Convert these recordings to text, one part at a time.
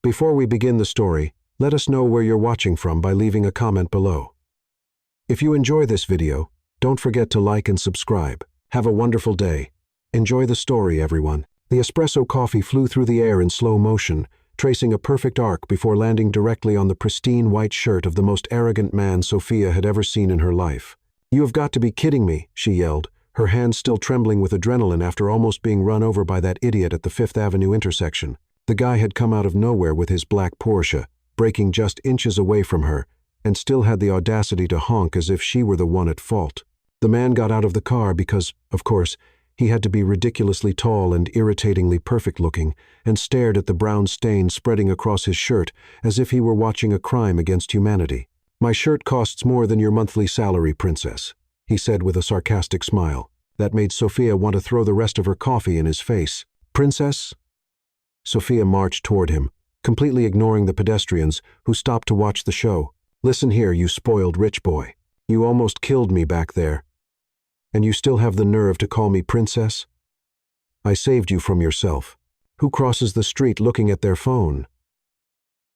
Before we begin the story, let us know where you're watching from by leaving a comment below. If you enjoy this video, don't forget to like and subscribe. Have a wonderful day. Enjoy the story, everyone. The espresso coffee flew through the air in slow motion, tracing a perfect arc before landing directly on the pristine white shirt of the most arrogant man Sophia had ever seen in her life. "You have got to be kidding me," she yelled, her hands still trembling with adrenaline after almost being run over by that idiot at the Fifth Avenue intersection. The guy had come out of nowhere with his black Porsche, braking just inches away from her, and still had the audacity to honk as if she were the one at fault. The man got out of the car because, of course, he had to be ridiculously tall and irritatingly perfect-looking, and stared at the brown stain spreading across his shirt as if he were watching a crime against humanity. "My shirt costs more than your monthly salary, princess," he said with a sarcastic smile. That made Sophia want to throw the rest of her coffee in his face. "Princess?" Sophia marched toward him, completely ignoring the pedestrians who stopped to watch the show. "Listen here, you spoiled rich boy. You almost killed me back there. And you still have the nerve to call me princess? I saved you from yourself. Who crosses the street looking at their phone?"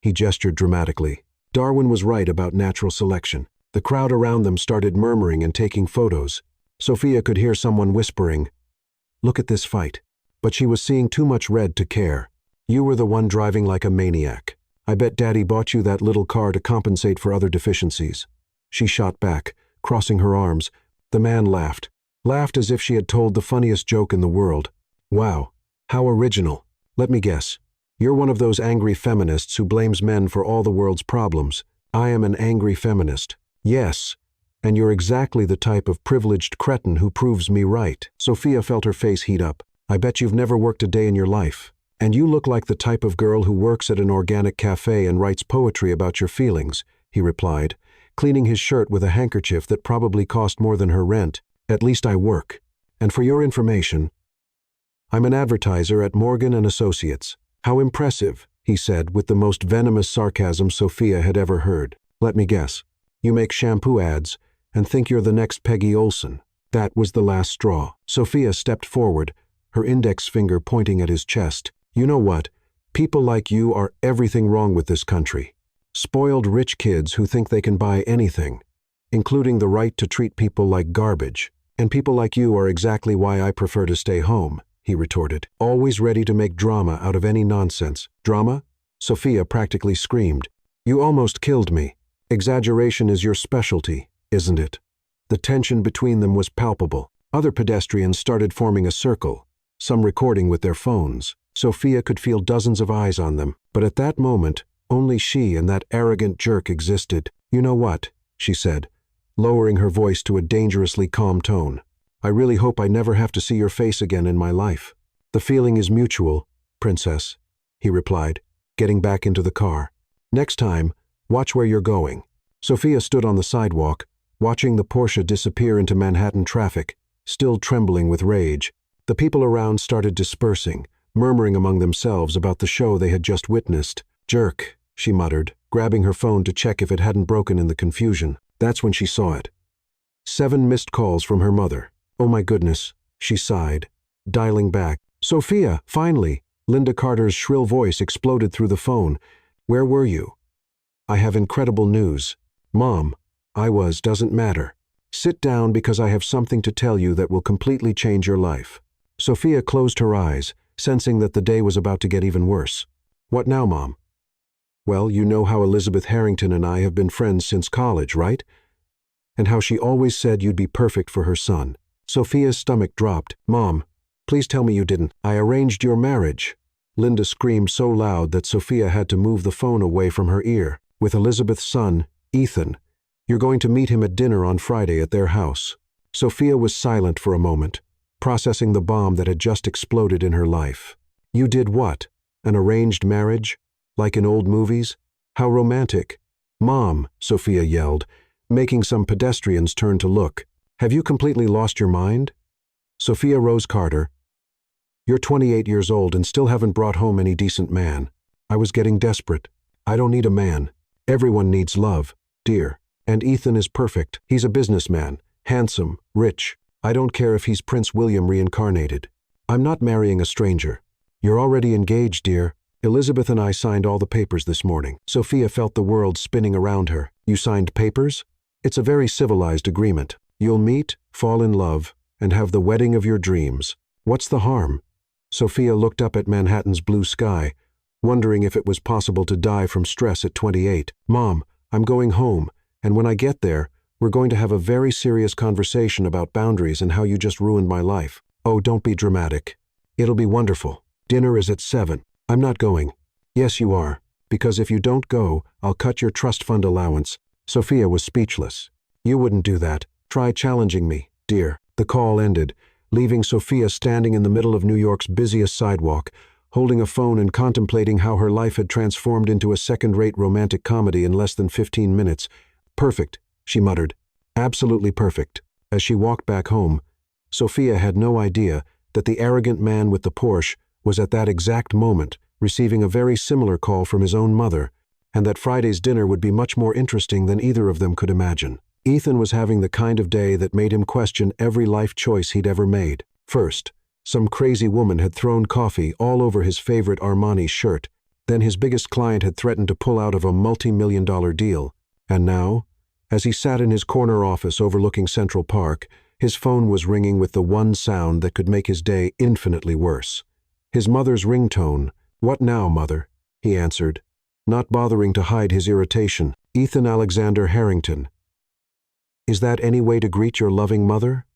He gestured dramatically. Darwin was right about natural selection. The crowd around them started murmuring and taking photos. Sophia could hear someone whispering, "Look at this fight." But she was seeing too much red to care. "You were the one driving like a maniac. I bet Daddy bought you that little car to compensate for other deficiencies." She shot back, crossing her arms. The man laughed as if she had told the funniest joke in the world. "Wow, how original. Let me guess. You're one of those angry feminists who blames men for all the world's problems." "I am an angry feminist." "Yes, and you're exactly the type of privileged cretin who proves me right." Sophia felt her face heat up. "I bet you've never worked a day in your life. And you look like the type of girl who works at an organic cafe and writes poetry about your feelings," he replied, cleaning his shirt with a handkerchief that probably cost more than her rent. "At least I work. And for your information, I'm an advertiser at Morgan & Associates." "How impressive," he said with the most venomous sarcasm Sophia had ever heard. "Let me guess. You make shampoo ads and think you're the next Peggy Olson." That was the last straw. Sophia stepped forward, her index finger pointing at his chest. "You know what? People like you are everything wrong with this country. Spoiled rich kids who think they can buy anything, including the right to treat people like garbage. And people like you are exactly why I prefer to stay home," he retorted, always ready to make drama out of any nonsense. "Drama?" Sophia practically screamed. "You almost killed me. Exaggeration is your specialty, isn't it?" The tension between them was palpable. Other pedestrians started forming a circle, some recording with their phones. Sophia could feel dozens of eyes on them, but at that moment, only she and that arrogant jerk existed. "You know what?" she said, lowering her voice to a dangerously calm tone. "I really hope I never have to see your face again in my life." "The feeling is mutual, princess," he replied, getting back into the car. "Next time, watch where you're going." Sophia stood on the sidewalk, watching the Porsche disappear into Manhattan traffic, still trembling with rage. The people around started dispersing, murmuring among themselves about the show they had just witnessed. "Jerk," she muttered, grabbing her phone to check if it hadn't broken in the confusion. That's when she saw it. 7 missed calls from her mother. "Oh my goodness," she sighed, dialing back. "Sophia, finally!" Linda Carter's shrill voice exploded through the phone. "Where were you?" "I have incredible news." "Mom, doesn't matter. Sit down because I have something to tell you that will completely change your life." Sophia closed her eyes, sensing that the day was about to get even worse. "What now, Mom?" "Well, you know how Elizabeth Harrington and I have been friends since college, right? And how she always said you'd be perfect for her son." Sophia's stomach dropped. "Mom, please tell me you didn't. I arranged your marriage." Linda screamed so loud that Sophia had to move the phone away from her ear. "With Elizabeth's son, Ethan. You're going to meet him at dinner on Friday at their house." Sophia was silent for a moment, processing the bomb that had just exploded in her life. "You did what? An arranged marriage? Like in old movies? How romantic." "Mom," Sophia yelled, making some pedestrians turn to look. "Have you completely lost your mind?" Sophia Rose Carter, "You're 28 years old and still haven't brought home any decent man. I was getting desperate. I don't need a man. Everyone needs love, dear. And Ethan is perfect. He's a businessman, handsome, rich. I don't care if he's Prince William reincarnated. I'm not marrying a stranger. You're already engaged, dear, Elizabeth and I signed all the papers this morning. Sophia felt the world spinning around her. You signed papers? It's a very civilized agreement. You'll meet, fall in love, and have the wedding of your dreams. What's the harm? Sophia looked up at Manhattan's blue sky, wondering if it was possible to die from stress at 28. Mom, I'm going home, and when I get there, we're going to have a very serious conversation about boundaries and how you just ruined my life. Oh, don't be dramatic. It'll be wonderful. Dinner is at 7. I'm not going. Yes, you are, because if you don't go, I'll cut your trust fund allowance. Sophia was speechless. You wouldn't do that. Try challenging me, dear. The call ended, leaving Sophia standing in the middle of New York's busiest sidewalk, holding a phone and contemplating how her life had transformed into a second-rate romantic comedy in less than 15 minutes. Perfect, she muttered. Absolutely perfect. As she walked back home, Sophia had no idea that the arrogant man with the Porsche was at that exact moment receiving a very similar call from his own mother, and that Friday's dinner would be much more interesting than either of them could imagine. Ethan was having the kind of day that made him question every life choice he'd ever made. First, some crazy woman had thrown coffee all over his favorite Armani shirt. Then his biggest client had threatened to pull out of a multi-million-dollar deal. And now, as he sat in his corner office overlooking Central Park, his phone was ringing with the one sound that could make his day infinitely worse. His mother's ringtone. "What now, Mother?" he answered, not bothering to hide his irritation. "Ethan Alexander Harrington. Is that any way to greet your loving mother?"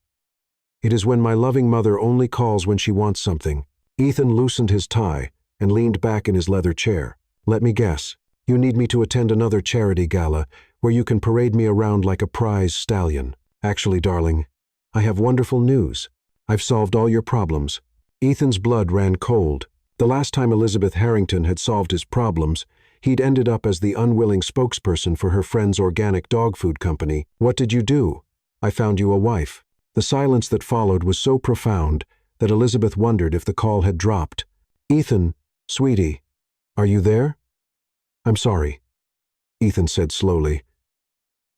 "It is when my loving mother only calls when she wants something." Ethan loosened his tie and leaned back in his leather chair. "Let me guess. You need me to attend another charity gala where you can parade me around like a prize stallion. Actually, darling, I have wonderful news. I've solved all your problems." Ethan's blood ran cold. The last time Elizabeth Harrington had solved his problems, he'd ended up as the unwilling spokesperson for her friend's organic dog food company. "What did you do?" "I found you a wife." The silence that followed was so profound that Elizabeth wondered if the call had dropped. "Ethan, sweetie, are you there?" "I'm sorry," Ethan said slowly,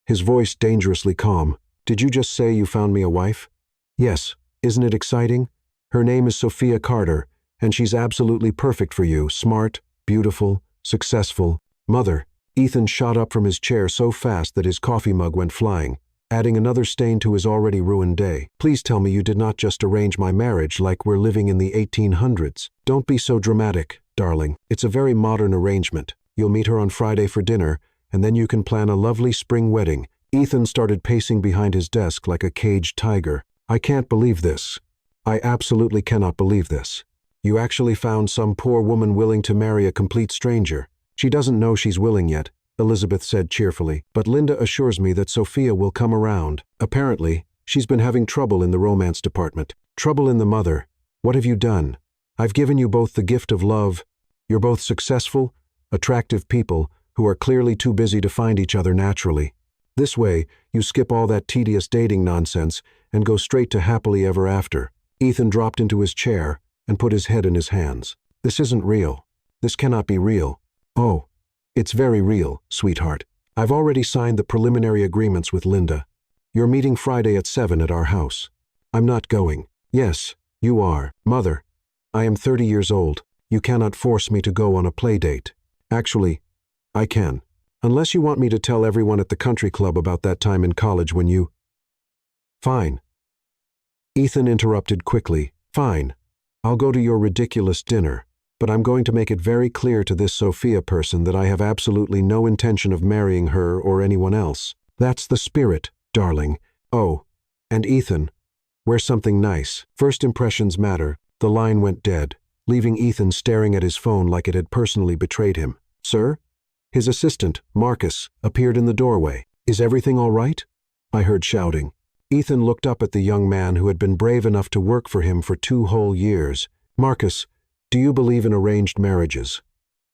his voice dangerously calm. "Did you just say you found me a wife?" "Yes. Isn't it exciting? Her name is Sophia Carter, and she's absolutely perfect for you. Smart, beautiful, successful." "Mother." Ethan shot up from his chair so fast that his coffee mug went flying, adding another stain to his already ruined day. "Please tell me you did not just arrange my marriage like we're living in the 1800s. Don't be so dramatic, darling. It's a very modern arrangement. You'll meet her on Friday for dinner, and then you can plan a lovely spring wedding." Ethan started pacing behind his desk like a caged tiger. "I can't believe this. I absolutely cannot believe this. You actually found some poor woman willing to marry a complete stranger." "She doesn't know she's willing yet," Elizabeth said cheerfully, "but Linda assures me that Sophia will come around. Apparently, she's been having trouble in the romance department." "Trouble in the mother. What have you done? I've given you both the gift of love. You're both successful, attractive people who are clearly too busy to find each other naturally. This way, you skip all that tedious dating nonsense and go straight to happily ever after." Ethan dropped into his chair and put his head in his hands. "This isn't real. This cannot be real." "Oh, it's very real, sweetheart. I've already signed the preliminary agreements with Linda. You're meeting Friday at 7 at our house." "I'm not going." "Yes, you are." "Mother, I am 30 years old. You cannot force me to go on a play date." "Actually, I can. Unless you want me to tell everyone at the country club about that time in college when you—" "Fine." Ethan interrupted quickly. "Fine. I'll go to your ridiculous dinner, but I'm going to make it very clear to this Sophia person that I have absolutely no intention of marrying her or anyone else. That's the spirit, darling. Oh, and Ethan, wear something nice. First impressions matter." The line went dead, leaving Ethan staring at his phone like it had personally betrayed him. "Sir?" His assistant, Marcus, appeared in the doorway. "Is everything all right?" I heard shouting. Ethan looked up at the young man who had been brave enough to work for him for 2 whole years. "Marcus, do you believe in arranged marriages?"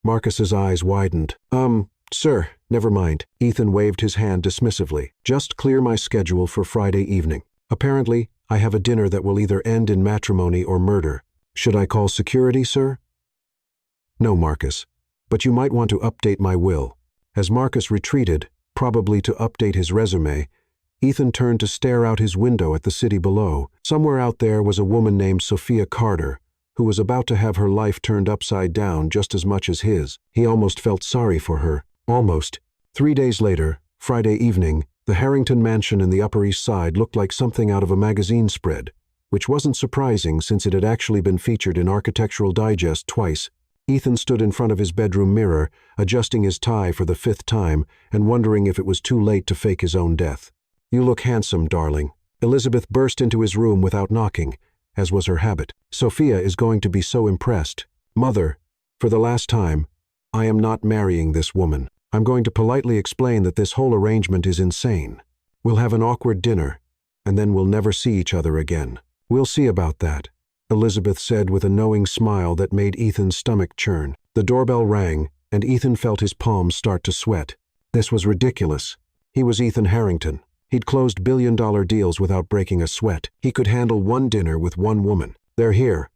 Marcus's eyes widened. Sir, never mind." Ethan waved his hand dismissively. "Just clear my schedule for Friday evening. Apparently, I have a dinner that will either end in matrimony or murder. Should I call security, sir?" "No, Marcus, but you might want to update my will." As Marcus retreated, probably to update his resume, Ethan turned to stare out his window at the city below. Somewhere out there was a woman named Sophia Carter, who was about to have her life turned upside down just as much as his. He almost felt sorry for her. Almost. 3 days later, Friday evening, the Harrington mansion in the Upper East Side looked like something out of a magazine spread, which wasn't surprising since it had actually been featured in Architectural Digest twice. Ethan stood in front of his bedroom mirror, adjusting his tie for the 5th time and wondering if it was too late to fake his own death. "You look handsome, darling." Elizabeth burst into his room without knocking, as was her habit. "Sophia is going to be so impressed. Mother, for the last time, I am not marrying this woman. I'm going to politely explain that this whole arrangement is insane. We'll have an awkward dinner, and then we'll never see each other again." "We'll see about that," Elizabeth said with a knowing smile that made Ethan's stomach churn. The doorbell rang, and Ethan felt his palms start to sweat. This was ridiculous. He was Ethan Harrington. He'd closed billion-dollar deals without breaking a sweat. He could handle one dinner with one woman. "They're here."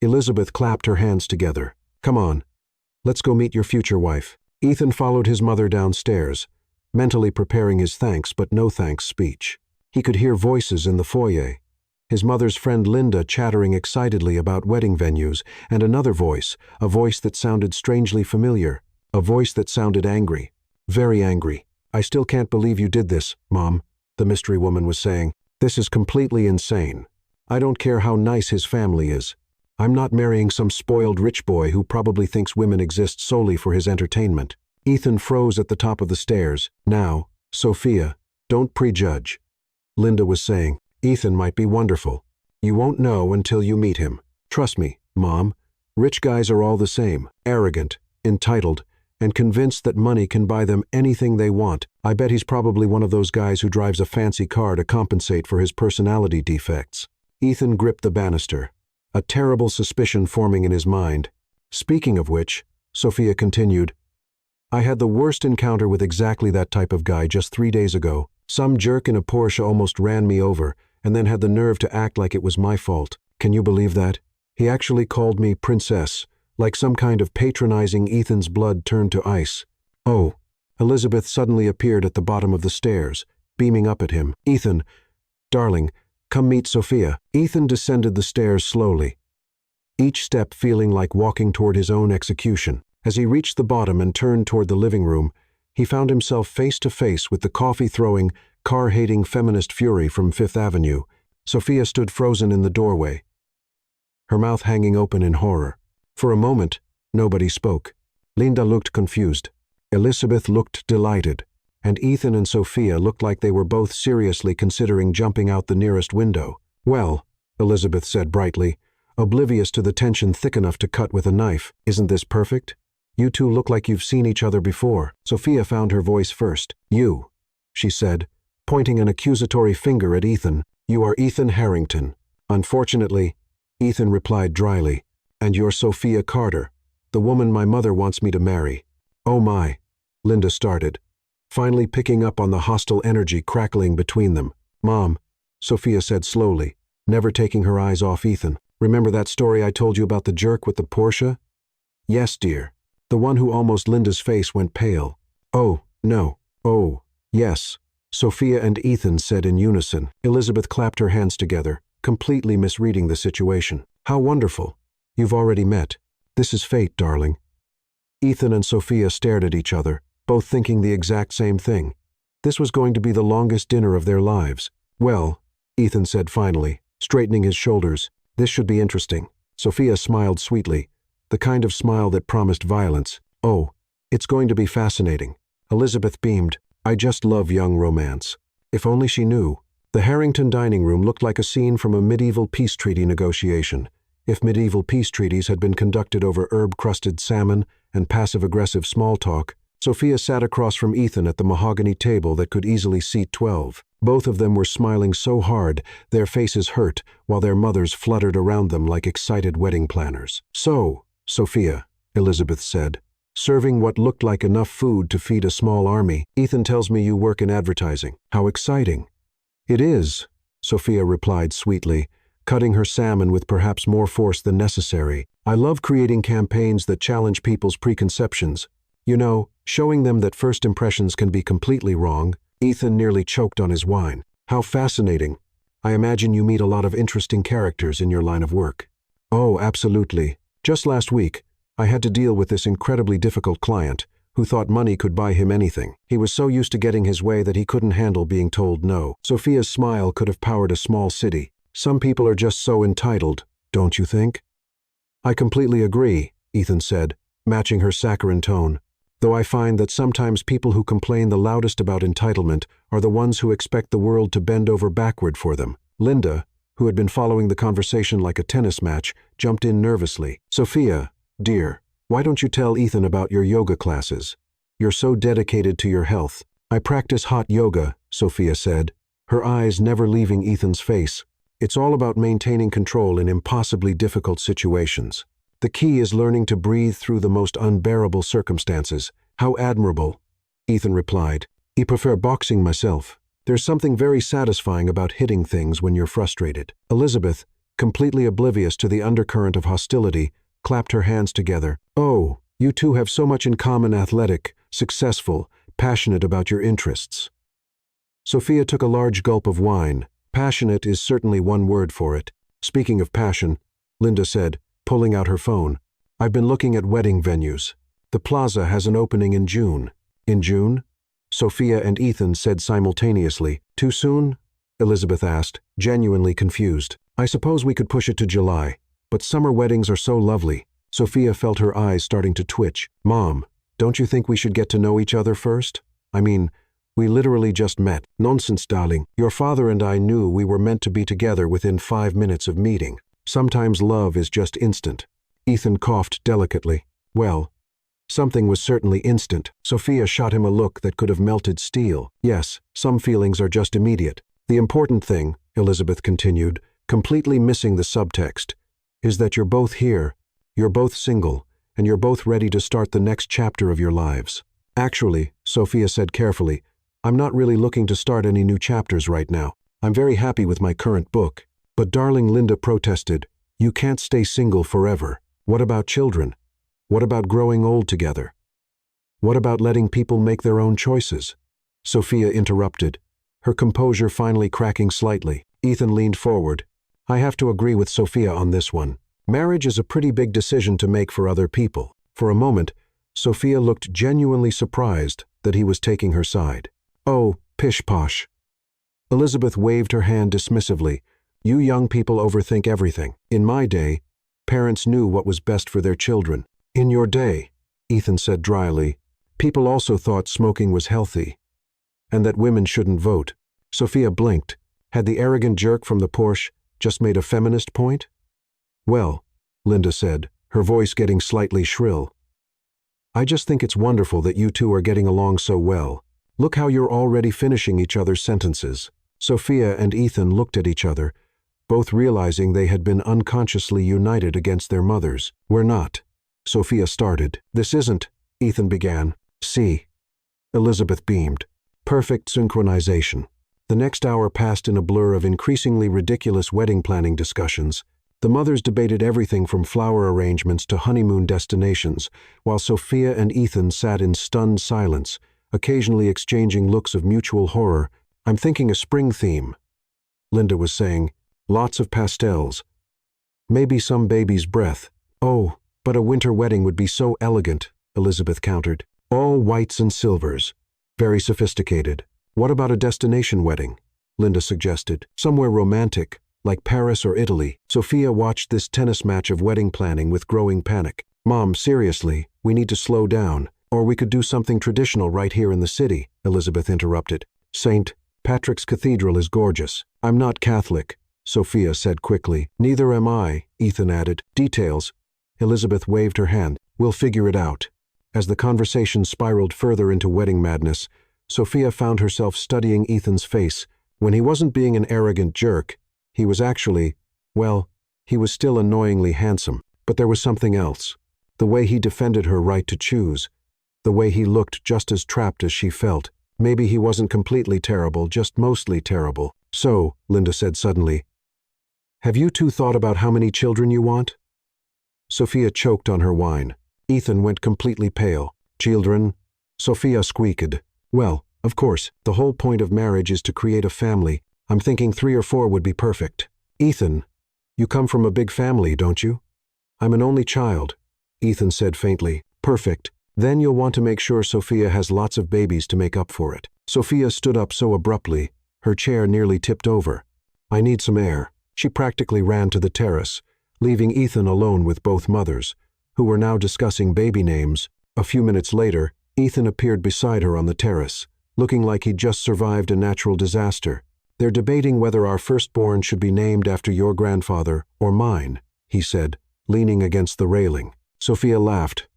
Elizabeth clapped her hands together. "Come on. Let's go meet your future wife." Ethan followed his mother downstairs, mentally preparing his thanks but no thanks speech. He could hear voices in the foyer. His mother's friend Linda chattering excitedly about wedding venues, and another voice, a voice that sounded strangely familiar, a voice that sounded angry. Very angry. "I still can't believe you did this, Mom," the mystery woman was saying. "This is completely insane. I don't care how nice his family is. I'm not marrying some spoiled rich boy who probably thinks women exist solely for his entertainment." Ethan froze at the top of the stairs. "Now, Sophia, don't prejudge," Linda was saying. "Ethan might be wonderful. You won't know until you meet him. Trust me, Mom. Rich guys are all the same, arrogant, entitled, and convinced that money can buy them anything they want. I bet he's probably one of those guys who drives a fancy car to compensate for his personality defects." Ethan gripped the banister, a terrible suspicion forming in his mind. "Speaking of which," Sophia continued, "I had the worst encounter with exactly that type of guy just 3 days ago. Some jerk in a Porsche almost ran me over and then had the nerve to act like it was my fault. Can you believe that? He actually called me princess, like some kind of patronizing. Ethan's blood turned to ice. "Oh." Elizabeth suddenly appeared at the bottom of the stairs, beaming up at him. "Ethan, darling, come meet Sophia." Ethan descended the stairs slowly, each step feeling like walking toward his own execution. As he reached the bottom and turned toward the living room, he found himself face to face with the coffee-throwing, car-hating feminist fury from Fifth Avenue. Sophia stood frozen in the doorway, her mouth hanging open in horror. For a moment, nobody spoke. Linda looked confused. Elizabeth looked delighted, and Ethan and Sophia looked like they were both seriously considering jumping out the nearest window. "Well," Elizabeth said brightly, oblivious to the tension thick enough to cut with a knife, "isn't this perfect? You two look like you've seen each other before." Sophia found her voice first. "You," she said, pointing an accusatory finger at Ethan. "You are Ethan Harrington." "Unfortunately," Ethan replied dryly. "And you're Sophia Carter, the woman my mother wants me to marry." "Oh my," Linda started, finally picking up on the hostile energy crackling between them. "Mom," Sophia said slowly, never taking her eyes off Ethan. "Remember that story I told you about the jerk with the Porsche?" "Yes, dear. The one who almost." Linda's face went pale. "Oh, no. Oh, yes," Sophia and Ethan said in unison. Elizabeth clapped her hands together, completely misreading the situation. "How wonderful. You've already met. This is fate, darling." Ethan and Sophia stared at each other, both thinking the exact same thing. This was going to be the longest dinner of their lives. "Well," Ethan said finally, straightening his shoulders, "this should be interesting." Sophia smiled sweetly, the kind of smile that promised violence. "Oh, it's going to be fascinating." Elizabeth beamed. "I just love young romance." If only she knew. The Harrington dining room looked like a scene from a medieval peace treaty negotiation, if medieval peace treaties had been conducted over herb-crusted salmon and passive-aggressive small talk. Sophia sat across from Ethan at the mahogany table that could easily seat 12. Both of them were smiling so hard their faces hurt, while their mothers fluttered around them like excited wedding planners. "So, Sophia," Elizabeth said, serving what looked like enough food to feed a small army. "Ethan tells me you work in advertising. How exciting." "It is," Sophia replied sweetly, cutting her salmon with perhaps more force than necessary. "I love creating campaigns that challenge people's preconceptions. You know, showing them that first impressions can be completely wrong." Ethan nearly choked on his wine. "How fascinating. I imagine you meet a lot of interesting characters in your line of work." Oh, absolutely. Just last week, I had to deal with this incredibly difficult client who thought money could buy him anything. He was so used to getting his way that he couldn't handle being told no. Sophia's smile could have powered a small city. Some people are just so entitled, don't you think? I completely agree, Ethan said, matching her saccharine tone. Though I find that sometimes people who complain the loudest about entitlement are the ones who expect the world to bend over backward for them. Linda, who had been following the conversation like a tennis match, jumped in nervously. Sophia, dear, why don't you tell Ethan about your yoga classes? You're so dedicated to your health. I practice hot yoga, Sophia said, her eyes never leaving Ethan's face. It's all about maintaining control in impossibly difficult situations. The key is learning to breathe through the most unbearable circumstances. How admirable, Ethan replied. I prefer boxing myself. There's something very satisfying about hitting things when you're frustrated. Elizabeth, completely oblivious to the undercurrent of hostility, clapped her hands together. Oh, you two have so much in common: athletic, successful, passionate about your interests. Sophia took a large gulp of wine. Passionate is certainly one word for it. Speaking of passion, Linda said, pulling out her phone, I've been looking at wedding venues. The plaza has an opening in June. In June? Sophia and Ethan said simultaneously. Too soon? Elizabeth asked, genuinely confused. I suppose we could push it to July, but summer weddings are so lovely. Sophia felt her eyes starting to twitch. Mom, don't you think we should get to know each other first? I mean, we literally just met. Nonsense, darling. Your father and I knew we were meant to be together within 5 minutes of meeting. Sometimes love is just instant. Ethan coughed delicately. Well, something was certainly instant. Sophia shot him a look that could have melted steel. Yes, some feelings are just immediate. The important thing, Elizabeth continued, completely missing the subtext, is that you're both here, you're both single, and you're both ready to start the next chapter of your lives. Actually, Sophia said carefully, I'm not really looking to start any new chapters right now. I'm very happy with my current book. But darling, Linda protested, you can't stay single forever. What about children? What about growing old together? What about letting people make their own choices? Sophia interrupted, her composure finally cracking slightly. Ethan leaned forward. I have to agree with Sophia on this one. Marriage is a pretty big decision to make for other people. For a moment, Sophia looked genuinely surprised that he was taking her side. Oh, pish-posh. Elizabeth waved her hand dismissively. You young people overthink everything. In my day, parents knew what was best for their children. In your day, Ethan said dryly, people also thought smoking was healthy, and that women shouldn't vote. Sophia blinked. Had the arrogant jerk from the Porsche just made a feminist point? Well, Linda said, her voice getting slightly shrill, I just think it's wonderful that you two are getting along so well. Look how you're already finishing each other's sentences. Sophia and Ethan looked at each other, both realizing they had been unconsciously united against their mothers. We're not. Sophia started. This isn't, Ethan began. See. Elizabeth beamed. Perfect synchronization. The next hour passed in a blur of increasingly ridiculous wedding planning discussions. The mothers debated everything from flower arrangements to honeymoon destinations, while Sophia and Ethan sat in stunned silence, occasionally exchanging looks of mutual horror. I'm thinking a spring theme, Linda was saying. Lots of pastels. Maybe some baby's breath. Oh, but a winter wedding would be so elegant, Elizabeth countered. All whites and silvers. Very sophisticated. What about a destination wedding? Linda suggested. Somewhere romantic, like Paris or Italy. Sophia watched this tennis match of wedding planning with growing panic. Mom, seriously, we need to slow down. Or we could do something traditional right here in the city, Elizabeth interrupted. St. Patrick's Cathedral is gorgeous. I'm not Catholic, Sophia said quickly. Neither am I, Ethan added. Details. Elizabeth waved her hand. We'll figure it out. As the conversation spiraled further into wedding madness, Sophia found herself studying Ethan's face. When he wasn't being an arrogant jerk, he was actually, well, he was still annoyingly handsome. But there was something else. The way he defended her right to choose. The way he looked just as trapped as she felt. Maybe he wasn't completely terrible, just mostly terrible. So, Linda said suddenly, have you two thought about how many children you want? Sophia choked on her wine. Ethan went completely pale. Children? Sophia squeaked. Well, of course, the whole point of marriage is to create a family. I'm thinking 3 or 4 would be perfect. Ethan, You come from a big family, don't you? I'm an only child, Ethan said faintly. Perfect. Then you'll want to make sure Sophia has lots of babies to make up for it. Sophia stood up so abruptly, her chair nearly tipped over. I need some air. She practically ran to the terrace, leaving Ethan alone with both mothers, who were now discussing baby names. A few minutes later, Ethan appeared beside her on the terrace, looking like he'd just survived a natural disaster. They're debating whether our firstborn should be named after your grandfather or mine, he said, leaning against the railing. Sophia laughed,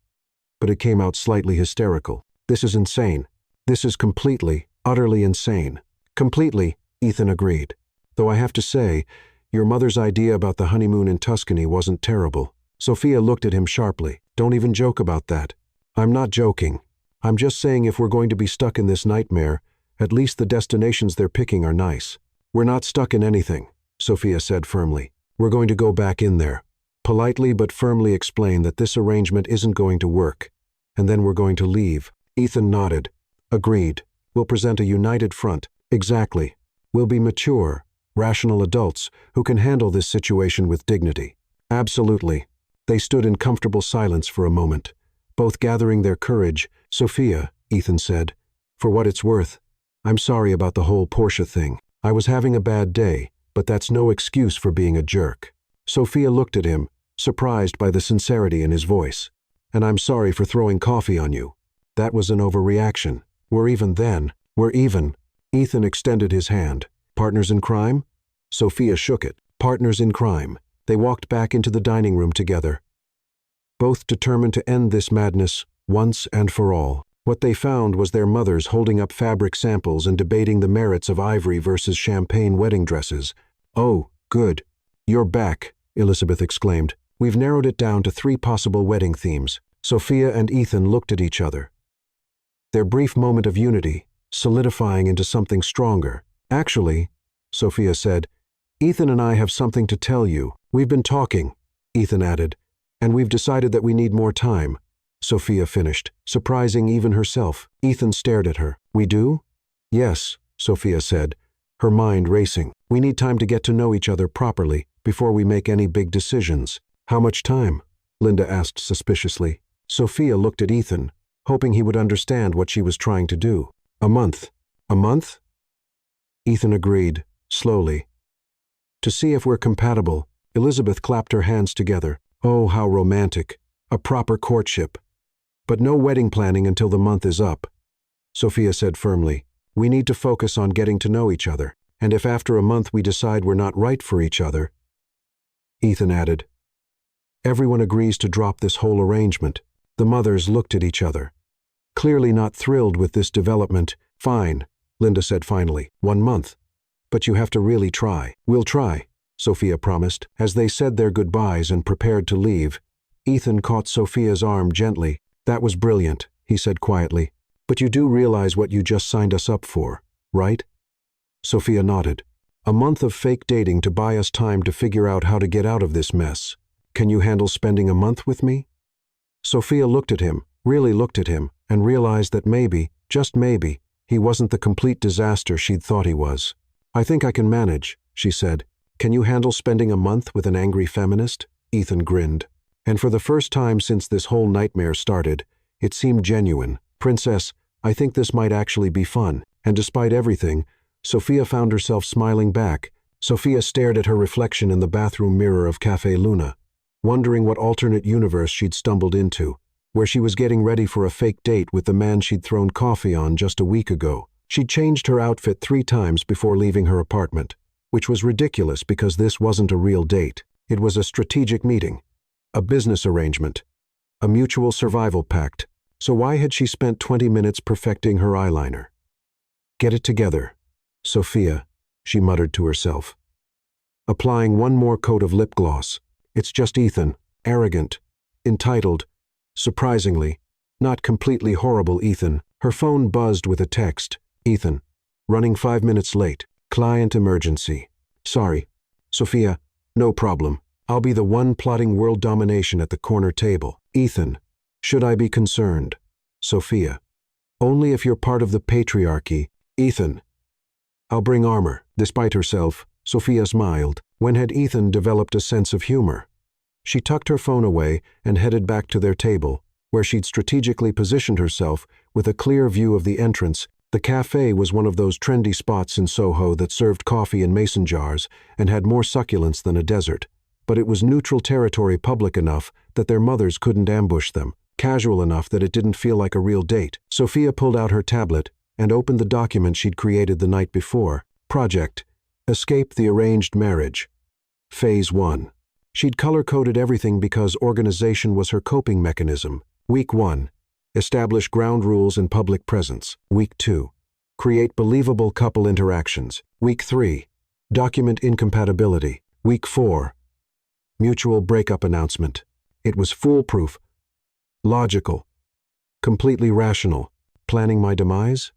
but it came out slightly hysterical. This is insane. This is completely, utterly insane. Completely, Ethan agreed. Though I have to say, your mother's idea about the honeymoon in Tuscany wasn't terrible. Sophia looked at him sharply. Don't even joke about that. I'm not joking. I'm just saying if we're going to be stuck in this nightmare, at least the destinations they're picking are nice. We're not stuck in anything, Sophia said firmly. We're going to go back in there. Politely but firmly explain that this arrangement isn't going to work, and then we're going to leave. Ethan nodded. Agreed. We'll present a united front. Exactly. We'll be mature, rational adults who can handle this situation with dignity. Absolutely. They stood in comfortable silence for a moment, both gathering their courage. Sophia, Ethan said, for what it's worth, I'm sorry about the whole Portia thing. I was having a bad day, but that's no excuse for being a jerk. Sophia looked at him, surprised by the sincerity in his voice. And I'm sorry for throwing coffee on you. That was an overreaction. We're even then. We're even. Ethan extended his hand. Partners in crime? Sophia shook it. Partners in crime. They walked back into the dining room together, both determined to end this madness once and for all. What they found was their mothers holding up fabric samples and debating the merits of ivory versus champagne wedding dresses. Oh, good. You're back, Elizabeth exclaimed. We've narrowed it down to 3 possible wedding themes. Sophia and Ethan looked at each other, their brief moment of unity solidifying into something stronger. Actually, Sophia said, Ethan and I have something to tell you. We've been talking, Ethan added, and we've decided that we need more time. Sophia finished, surprising even herself. Ethan stared at her. We do? Yes, Sophia said, her mind racing. We need time to get to know each other properly before we make any big decisions. How much time? Linda asked suspiciously. Sophia looked at Ethan, hoping he would understand what she was trying to do. A month. A month? Ethan agreed, slowly. To see if we're compatible. Elizabeth clapped her hands together. Oh, how romantic. A proper courtship. But no wedding planning until the month is up. Sophia said firmly. We need to focus on getting to know each other. And if after a month we decide we're not right for each other, Ethan added, everyone agrees to drop this whole arrangement. The mothers looked at each other, clearly not thrilled with this development. Fine, Linda said finally. 1 month. But you have to really try. We'll try, Sophia promised. As they said their goodbyes and prepared to leave, Ethan caught Sophia's arm gently. That was brilliant, he said quietly. But you do realize what you just signed us up for, right? Sophia nodded. A month of fake dating to buy us time to figure out how to get out of this mess. Can you handle spending a month with me? Sophia looked at him, really looked at him, and realized that maybe, just maybe, he wasn't the complete disaster she'd thought he was. I think I can manage, she said. Can you handle spending a month with an angry feminist? Ethan grinned. And for the first time since this whole nightmare started, it seemed genuine. Princess, I think this might actually be fun. And despite everything, Sophia found herself smiling back. Sophia stared at her reflection in the bathroom mirror of Café Luna, wondering what alternate universe she'd stumbled into, where she was getting ready for a fake date with the man she'd thrown coffee on just a week ago. She'd changed her outfit 3 times before leaving her apartment, which was ridiculous because this wasn't a real date. It was a strategic meeting, a business arrangement, a mutual survival pact. So why had she spent 20 minutes perfecting her eyeliner? Get it together, Sophia, she muttered to herself. Applying 1 more coat of lip gloss. It's just Ethan, arrogant, entitled, surprisingly, not completely horrible Ethan. Her phone buzzed with a text. Ethan, running 5 minutes late. Client emergency. Sorry, Sophia, no problem. I'll be the one plotting world domination at the corner table. Ethan, should I be concerned? Sophia, only if you're part of the patriarchy. Ethan, I'll bring armor. Despite herself, Sophia smiled. When had Ethan developed a sense of humor? She tucked her phone away and headed back to their table, where she'd strategically positioned herself with a clear view of the entrance. The cafe was one of those trendy spots in Soho that served coffee in mason jars and had more succulence than a desert. But it was neutral territory, public enough that their mothers couldn't ambush them, casual enough that it didn't feel like a real date. Sophia pulled out her tablet and opened the document she'd created the night before. Project: Escape the Arranged Marriage. Phase 1. She'd color-coded everything because organization was her coping mechanism. Week 1. Establish ground rules and public presence. Week 2. Create believable couple interactions. Week 3. Document incompatibility. Week 4. Mutual breakup announcement. It was foolproof, logical, completely rational. Planning my demise?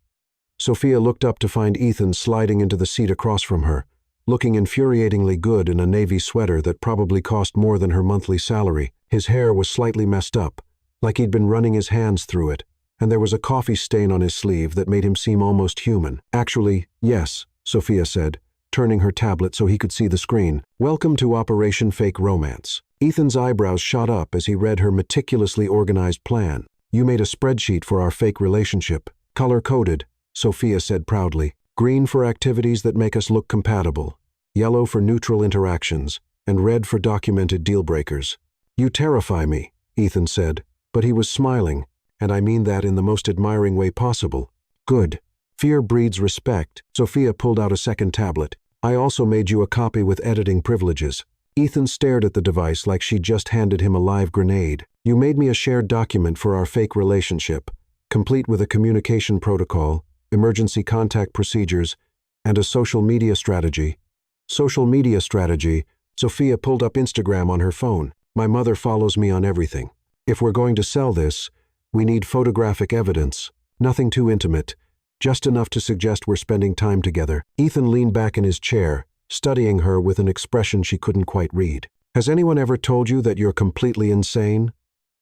Sophia looked up to find Ethan sliding into the seat across from her, looking infuriatingly good in a navy sweater that probably cost more than her monthly salary. His hair was slightly messed up, like he'd been running his hands through it, and there was a coffee stain on his sleeve that made him seem almost human. Actually, yes, Sophia said, turning her tablet so he could see the screen. Welcome to Operation Fake Romance. Ethan's eyebrows shot up as he read her meticulously organized plan. You made a spreadsheet for our fake relationship. Color-coded, Sophia said proudly. Green for activities that make us look compatible, yellow for neutral interactions, and red for documented deal-breakers. You terrify me, Ethan said, but he was smiling, and I mean that in the most admiring way possible. Good. Fear breeds respect. Sophia pulled out a second tablet. I also made you a copy with editing privileges. Ethan stared at the device like she'd just handed him a live grenade. You made me a shared document for our fake relationship, complete with a communication protocol, emergency contact procedures, and a social media strategy. Social media strategy? Sophia pulled up Instagram on her phone. My mother follows me on everything. If we're going to sell this, we need photographic evidence. Nothing too intimate, just enough to suggest we're spending time together. Ethan leaned back in his chair, studying her with an expression she couldn't quite read. Has anyone ever told you that you're completely insane?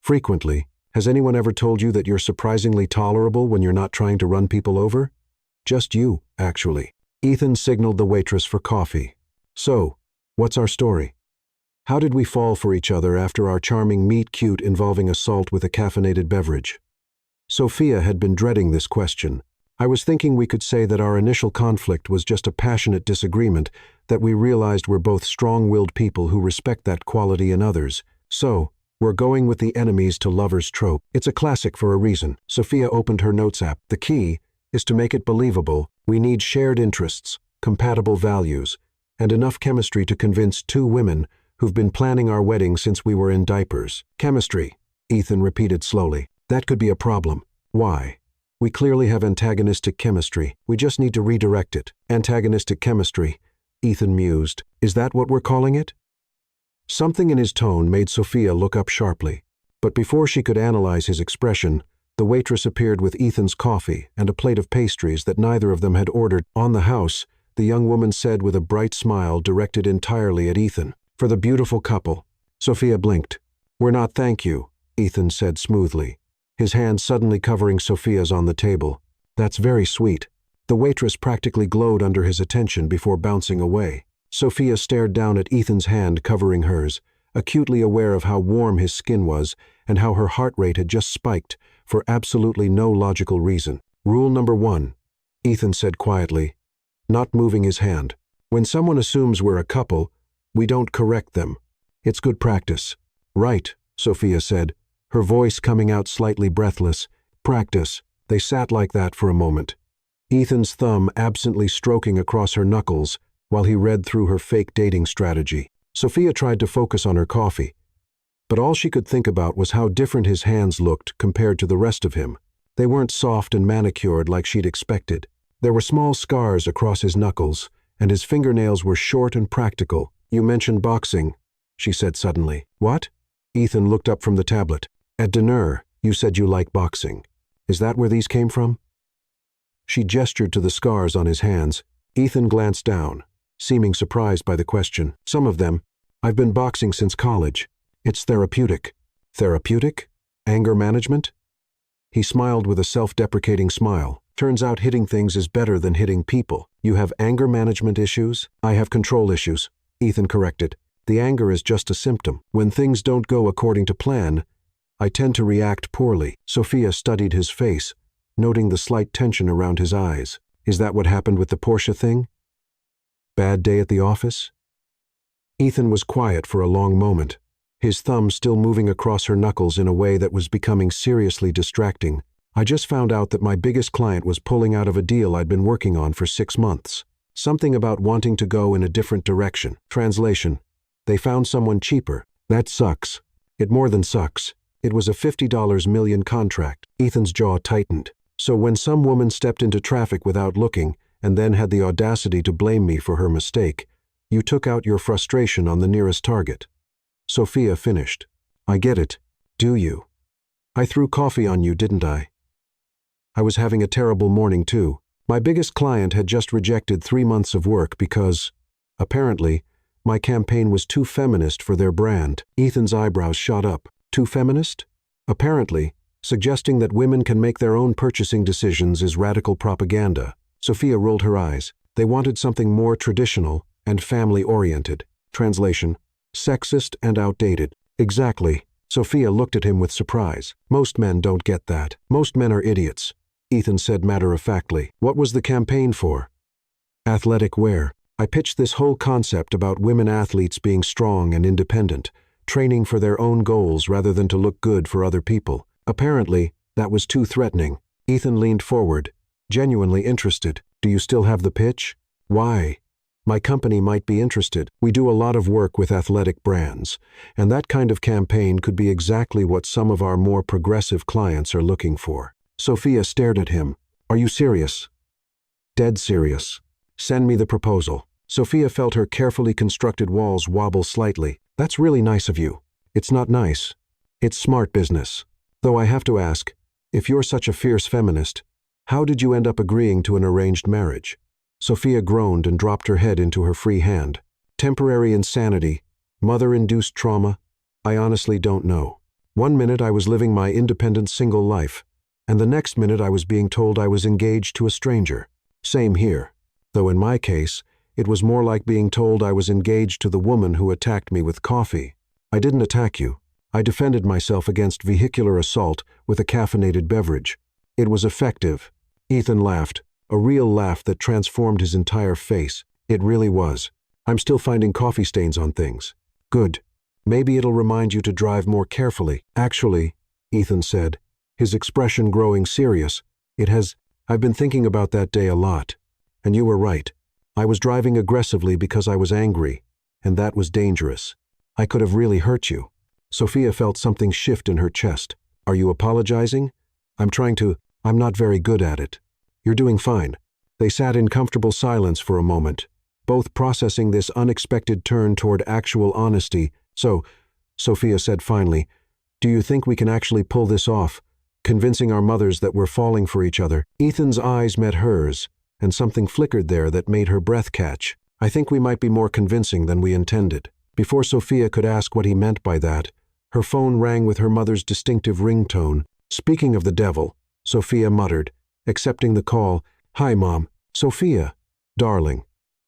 Frequently. Has anyone ever told you that you're surprisingly tolerable when you're not trying to run people over? Just you, actually. Ethan signaled the waitress for coffee. So, what's our story? How did we fall for each other after our charming meet-cute involving assault with a caffeinated beverage? Sophia had been dreading this question. I was thinking we could say that our initial conflict was just a passionate disagreement, that we realized we're both strong-willed people who respect that quality in others. So, we're going with the enemies to lovers trope. It's a classic for a reason. Sophia opened her notes app. The key is to make it believable. We need shared interests, compatible values, and enough chemistry to convince two women who've been planning our wedding since we were in diapers. Chemistry, Ethan repeated slowly. That could be a problem. Why? We clearly have antagonistic chemistry. We just need to redirect it. Antagonistic chemistry, Ethan mused. Is that what we're calling it? Something in his tone made Sophia look up sharply. But before she could analyze his expression, the waitress appeared with Ethan's coffee and a plate of pastries that neither of them had ordered. On the house, the young woman said with a bright smile directed entirely at Ethan. For the beautiful couple. Sophia blinked. We're not, thank you, Ethan said smoothly, his hand suddenly covering Sophia's on the table. That's very sweet. The waitress practically glowed under his attention before bouncing away. Sophia stared down at Ethan's hand covering hers, acutely aware of how warm his skin was and how her heart rate had just spiked for absolutely no logical reason. Rule number 1, Ethan said quietly, not moving his hand. When someone assumes we're a couple, we don't correct them. It's good practice. Right, Sophia said, her voice coming out slightly breathless. Practice. They sat like that for a moment, Ethan's thumb absently stroking across her knuckles while he read through her fake dating strategy. Sophia tried to focus on her coffee, but all she could think about was how different his hands looked compared to the rest of him. They weren't soft and manicured like she'd expected. There were small scars across his knuckles, and his fingernails were short and practical. You mentioned boxing, she said suddenly. What? Ethan looked up from the tablet. At dinner, you said you like boxing. Is that where these came from? She gestured to the scars on his hands. Ethan glanced down, seeming surprised by the question. Some of them. I've been boxing since college. It's therapeutic. Therapeutic? Anger management? He smiled with a self-deprecating smile. Turns out hitting things is better than hitting people. You have anger management issues? I have control issues, Ethan corrected. The anger is just a symptom. When things don't go according to plan, I tend to react poorly. Sophia studied his face, noting the slight tension around his eyes. Is that what happened with the Porsche thing? Bad day at the office? Ethan was quiet for a long moment, his thumb still moving across her knuckles in a way that was becoming seriously distracting. I just found out that my biggest client was pulling out of a deal I'd been working on for 6 months. Something about wanting to go in a different direction. Translation: they found someone cheaper. That sucks. It more than sucks. It was a $50 million contract. Ethan's jaw tightened. So when some woman stepped into traffic without looking and then had the audacity to blame me for her mistake, you took out your frustration on the nearest target. Sophia finished. I get it. Do you? I threw coffee on you, didn't I? I was having a terrible morning too. My biggest client had just rejected 3 months of work because, apparently, my campaign was too feminist for their brand. Ethan's eyebrows shot up. Too feminist? Apparently, suggesting that women can make their own purchasing decisions is radical propaganda. Sophia rolled her eyes. They wanted something more traditional and family-oriented. Translation: sexist and outdated. Exactly. Sophia looked at him with surprise. Most men don't get that. Most men are idiots, Ethan said matter-of-factly. What was the campaign for? Athletic wear. I pitched this whole concept about women athletes being strong and independent, training for their own goals rather than to look good for other people. Apparently, that was too threatening. Ethan leaned forward, genuinely interested. Do you still have the pitch? Why? My company might be interested. We do a lot of work with athletic brands, and that kind of campaign could be exactly what some of our more progressive clients are looking for. Sophia stared at him. Are you serious? Dead serious. Send me the proposal. Sophia felt her carefully constructed walls wobble slightly. That's really nice of you. It's not nice. It's smart business. Though I have to ask, if you're such a fierce feminist, how did you end up agreeing to an arranged marriage? Sophia groaned and dropped her head into her free hand. Temporary insanity, mother-induced trauma, I honestly don't know. 1 minute I was living my independent single life, and the next minute I was being told I was engaged to a stranger. Same here, though in my case, it was more like being told I was engaged to the woman who attacked me with coffee. I didn't attack you. I defended myself against vehicular assault with a caffeinated beverage. It was effective. Ethan laughed, a real laugh that transformed his entire face. It really was. I'm still finding coffee stains on things. Good. Maybe it'll remind you to drive more carefully. Actually, Ethan said, his expression growing serious, I've been thinking about that day a lot. And you were right. I was driving aggressively because I was angry, and that was dangerous. I could have really hurt you. Sophia felt something shift in her chest. Are you apologizing? I'm not very good at it. You're doing fine. They sat in comfortable silence for a moment, both processing this unexpected turn toward actual honesty. So, Sophia said finally, do you think we can actually pull this off, convincing our mothers that we're falling for each other? Ethan's eyes met hers, and something flickered there that made her breath catch. I think we might be more convincing than we intended. Before Sophia could ask what he meant by that, her phone rang with her mother's distinctive ringtone. Speaking of the devil, Sophia muttered, accepting the call. Hi, Mom. Sophia. Darling.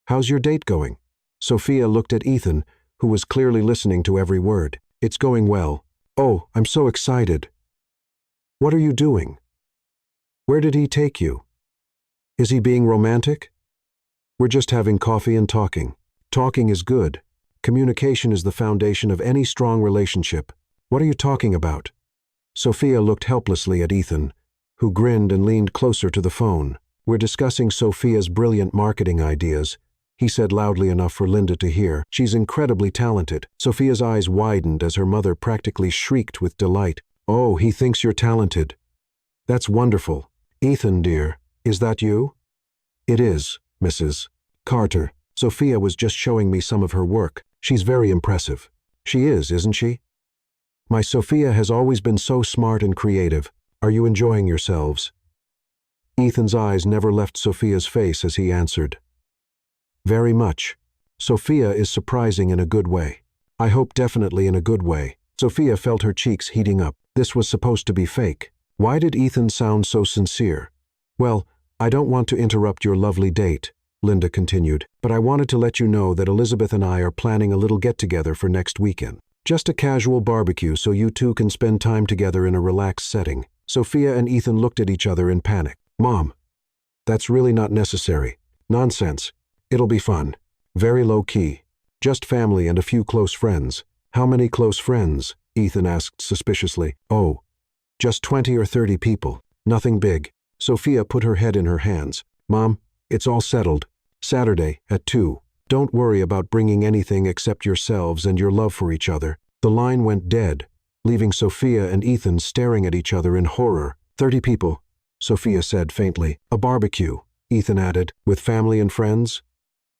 How's your date going? Sophia looked at Ethan, who was clearly listening to every word. It's going well. Oh, I'm so excited. What are you doing? Where did he take you? Is he being romantic? We're just having coffee and talking. Talking is good. Communication is the foundation of any strong relationship. What are you talking about? Sophia looked helplessly at Ethan, who grinned and leaned closer to the phone. We're discussing Sophia's brilliant marketing ideas, he said loudly enough for Linda to hear. She's incredibly talented. Sophia's eyes widened as her mother practically shrieked with delight. Oh, he thinks you're talented. That's wonderful. Ethan, dear, is that you? It is, Mrs. Carter. Sophia was just showing me some of her work. She's very impressive. She is, isn't she? My Sophia has always been so smart and creative. Are you enjoying yourselves? Ethan's eyes never left Sophia's face as he answered. Very much. Sophia is surprising in a good way. I hope definitely in a good way. Sophia felt her cheeks heating up. This was supposed to be fake. Why did Ethan sound so sincere? Well, I don't want to interrupt your lovely date, Linda continued, but I wanted to let you know that Elizabeth and I are planning a little get-together for next weekend. Just a casual barbecue so you two can spend time together in a relaxed setting. Sophia and Ethan looked at each other in panic. Mom, that's really not necessary. Nonsense. It'll be fun. Very low-key. Just family and a few close friends. How many close friends? Ethan asked suspiciously. Oh, just 20 or 30 people. Nothing big. Sophia put her head in her hands. Mom, it's all settled. Saturday at 2. Don't worry about bringing anything except yourselves and your love for each other. The line went dead, leaving Sophia and Ethan staring at each other in horror. 30 people, Sophia said faintly. A barbecue, Ethan added, with family and friends?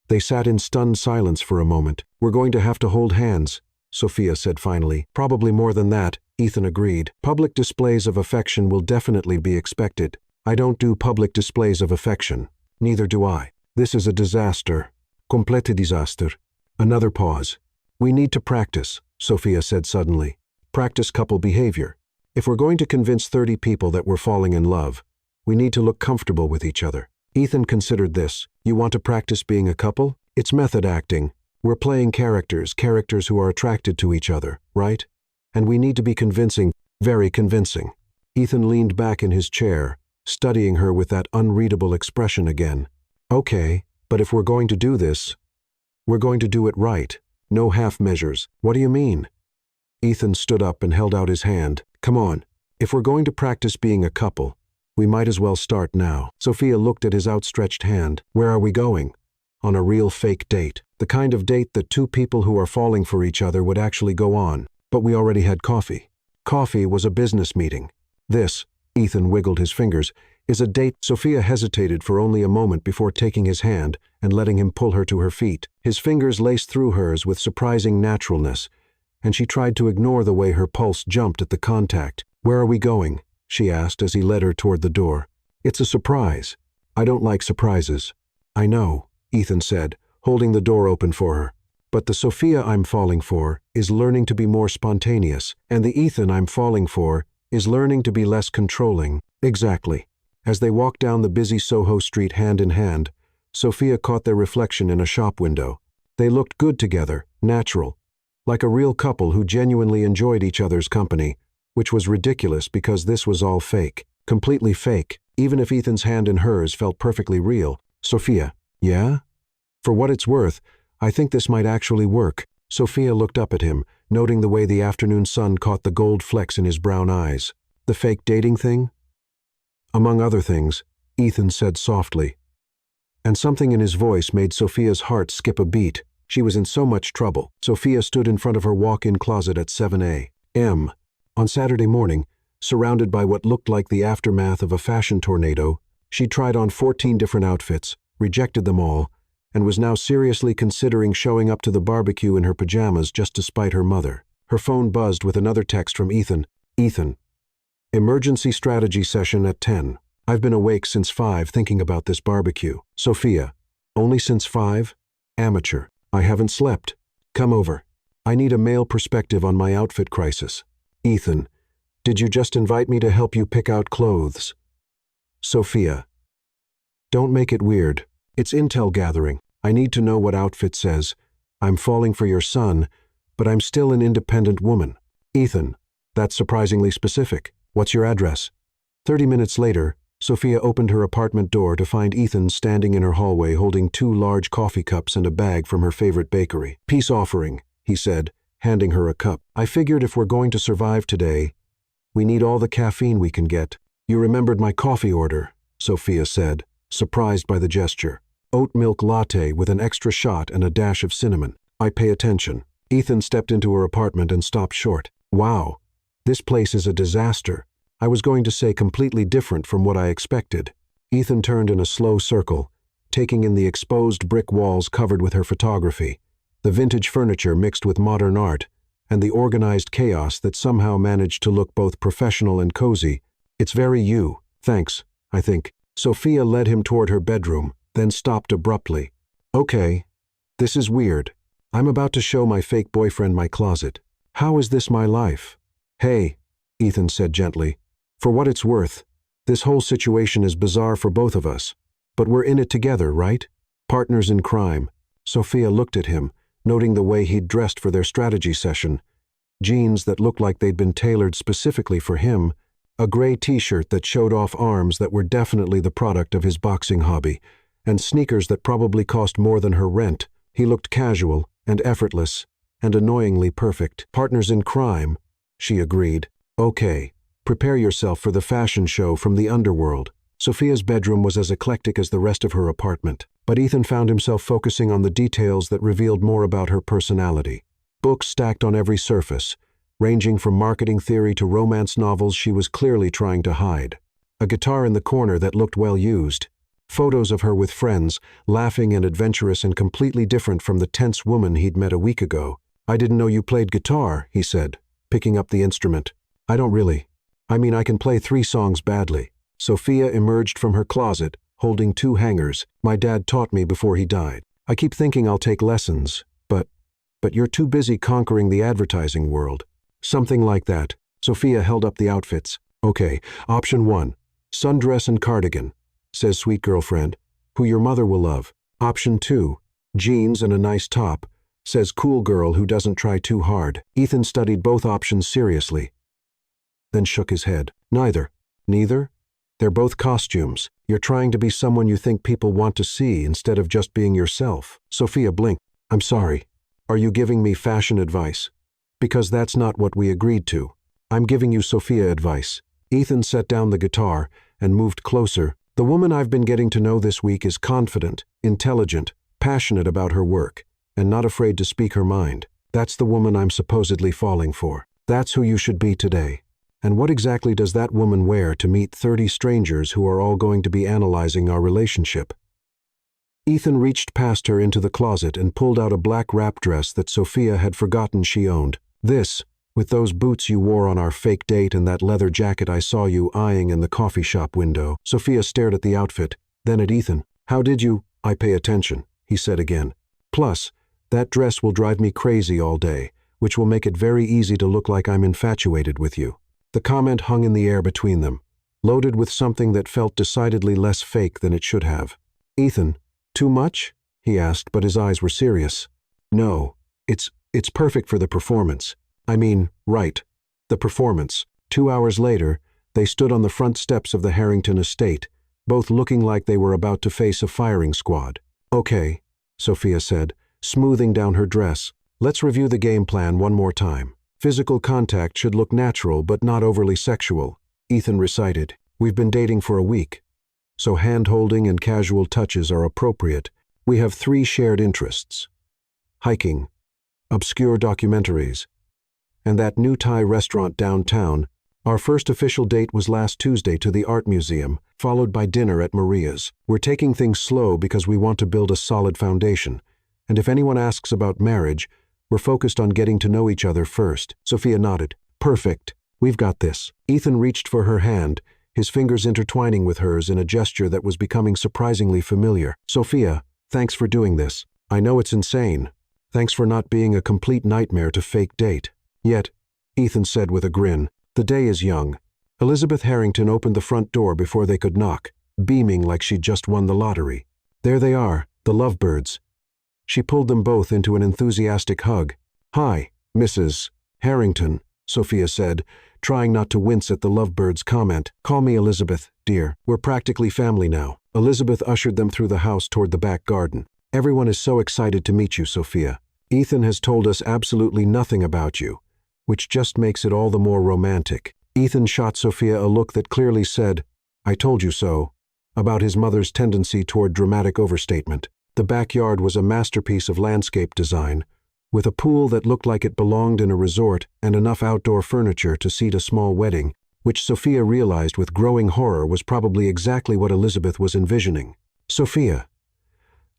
They sat in stunned silence for a moment. We're going to have to hold hands, Sophia said finally. Probably more than that, Ethan agreed. Public displays of affection will definitely be expected. I don't do public displays of affection. Neither do I. This is a disaster. Complete disaster. Another pause. We need to practice, Sophia said suddenly. Practice couple behavior. If we're going to convince 30 people that we're falling in love, we need to look comfortable with each other. Ethan considered this. You want to practice being a couple? It's method acting. We're playing characters who are attracted to each other, right? And we need to be convincing, very convincing. Ethan leaned back in his chair, studying her with that unreadable expression again. Okay, but if we're going to do this, we're going to do it right. No half measures. What do you mean? Ethan stood up and held out his hand. Come on. If we're going to practice being a couple, we might as well start now. Sophia looked at his outstretched hand. Where are we going? On a real fake date. The kind of date that two people who are falling for each other would actually go on. But we already had coffee. Coffee was a business meeting. This, Ethan wiggled his fingers, is a date. Sophia hesitated for only a moment before taking his hand and letting him pull her to her feet. His fingers laced through hers with surprising naturalness, and she tried to ignore the way her pulse jumped at the contact. Where are we going? She asked as he led her toward the door. It's a surprise. I don't like surprises. I know, Ethan said, holding the door open for her. But the Sophia I'm falling for is learning to be more spontaneous, and the Ethan I'm falling for is learning to be less controlling. Exactly. As they walked down the busy Soho street hand in hand, Sophia caught their reflection in a shop window. They looked good together, natural, like a real couple who genuinely enjoyed each other's company, which was ridiculous because this was all fake, completely fake, even if Ethan's hand in hers felt perfectly real. Sophia, yeah? For what it's worth, I think this might actually work. Sophia looked up at him, noting the way the afternoon sun caught the gold flecks in his brown eyes. The fake dating thing? Among other things, Ethan said softly. And something in his voice made Sophia's heart skip a beat. She was in so much trouble. Sophia stood in front of her walk-in closet at 7 a.m. On Saturday morning, surrounded by what looked like the aftermath of a fashion tornado. She tried on 14 different outfits, rejected them all, and was now seriously considering showing up to the barbecue in her pajamas just to spite her mother. Her phone buzzed with another text from Ethan. Ethan. Emergency strategy session at 10. I've been awake since 5 thinking about this barbecue. Sophia. Only since 5? Amateur. I haven't slept. Come over. I need a male perspective on my outfit crisis. Ethan. Did you just invite me to help you pick out clothes? Sophia. Don't make it weird. It's intel gathering. I need to know what outfit says. I'm falling for your son, but I'm still an independent woman. Ethan. That's surprisingly specific. What's your address? 30 minutes later, Sophia opened her apartment door to find Ethan standing in her hallway holding 2 large coffee cups and a bag from her favorite bakery. Peace offering, he said, handing her a cup. I figured if we're going to survive today, we need all the caffeine we can get. You remembered my coffee order, Sophia said, surprised by the gesture. Oat milk latte with an extra shot and a dash of cinnamon. I pay attention. Ethan stepped into her apartment and stopped short. Wow, this place is a disaster. I was going to say completely different from what I expected. Ethan turned in a slow circle, taking in the exposed brick walls covered with her photography, the vintage furniture mixed with modern art, and the organized chaos that somehow managed to look both professional and cozy. It's very you, thanks, I think. Sophia led him toward her bedroom, then stopped abruptly. Okay, this is weird. I'm about to show my fake boyfriend my closet. How is this my life? Hey, Ethan said gently. For what it's worth, This whole situation is bizarre for both of us. But we're in it together, right? Partners in crime. Sophia looked at him, noting the way he'd dressed for their strategy session. Jeans that looked like they'd been tailored specifically for him, a gray t-shirt that showed off arms that were definitely the product of his boxing hobby, and sneakers that probably cost more than her rent. He looked casual and effortless and annoyingly perfect. Partners in crime, she agreed. Okay, prepare yourself for the fashion show from the underworld. Sophia's bedroom was as eclectic as the rest of her apartment, but Ethan found himself focusing on the details that revealed more about her personality. Books stacked on every surface, ranging from marketing theory to romance novels she was clearly trying to hide. A guitar in the corner that looked well used. Photos of her with friends, laughing and adventurous and completely different from the tense woman he'd met a week ago. I didn't know you played guitar, he said, picking up the instrument. I don't really. I mean, I can play 3 songs badly. Sophia emerged from her closet, holding 2 hangers. My dad taught me before he died. I keep thinking I'll take lessons, but you're too busy conquering the advertising world. Something like that. Sophia held up the outfits. Okay, option 1, sundress and cardigan, says sweet girlfriend, who your mother will love. Option 2, jeans and a nice top, says cool girl who doesn't try too hard. Ethan studied both options seriously, then shook his head. Neither. Neither? They're both costumes. You're trying to be someone you think people want to see instead of just being yourself. Sophia blinked. I'm sorry. Are you giving me fashion advice? Because that's not what we agreed to. I'm giving you Sophia advice. Ethan set down the guitar and moved closer. The woman I've been getting to know this week is confident, intelligent, passionate about her work, and not afraid to speak her mind. That's the woman I'm supposedly falling for. That's who you should be today. And what exactly does that woman wear to meet 30 strangers who are all going to be analyzing our relationship? Ethan reached past her into the closet and pulled out a black wrap dress that Sophia had forgotten she owned. This, with those boots you wore on our fake date and that leather jacket I saw you eyeing in the coffee shop window. Sophia stared at the outfit, then at Ethan. How did you? I pay attention, he said again. Plus, that dress will drive me crazy all day, which will make it very easy to look like I'm infatuated with you. The comment hung in the air between them, loaded with something that felt decidedly less fake than it should have. Ethan, too much? He asked, but his eyes were serious. No, it's perfect for the performance. I mean, right, the performance. 2 hours later, they stood on the front steps of the Harrington estate, both looking like they were about to face a firing squad. Okay, Sophia said, smoothing down her dress. Let's review the game plan one more time. Physical contact should look natural but not overly sexual, Ethan recited. We've been dating for a week, so hand-holding and casual touches are appropriate. We have 3 shared interests: hiking, obscure documentaries, and that new Thai restaurant downtown. Our first official date was last Tuesday to the art museum, followed by dinner at Maria's. We're taking things slow because we want to build a solid foundation, and if anyone asks about marriage, we're focused on getting to know each other first. Sophia nodded. Perfect. We've got this. Ethan reached for her hand, his fingers intertwining with hers in a gesture that was becoming surprisingly familiar. Sophia, thanks for doing this. I know it's insane. Thanks for not being a complete nightmare to fake date. Yet, Ethan said with a grin, the day is young. Elizabeth Harrington opened the front door before they could knock, beaming like she'd just won the lottery. There they are, the lovebirds. She pulled them both into an enthusiastic hug. Hi, Mrs. Harrington, Sophia said, trying not to wince at the lovebirds' comment. Call me Elizabeth, dear. We're practically family now. Elizabeth ushered them through the house toward the back garden. Everyone is so excited to meet you, Sophia. Ethan has told us absolutely nothing about you, which just makes it all the more romantic. Ethan shot Sophia a look that clearly said, I told you so, about his mother's tendency toward dramatic overstatement. The backyard was a masterpiece of landscape design, with a pool that looked like it belonged in a resort and enough outdoor furniture to seat a small wedding, which Sophia realized with growing horror was probably exactly what Elizabeth was envisioning. Sophia.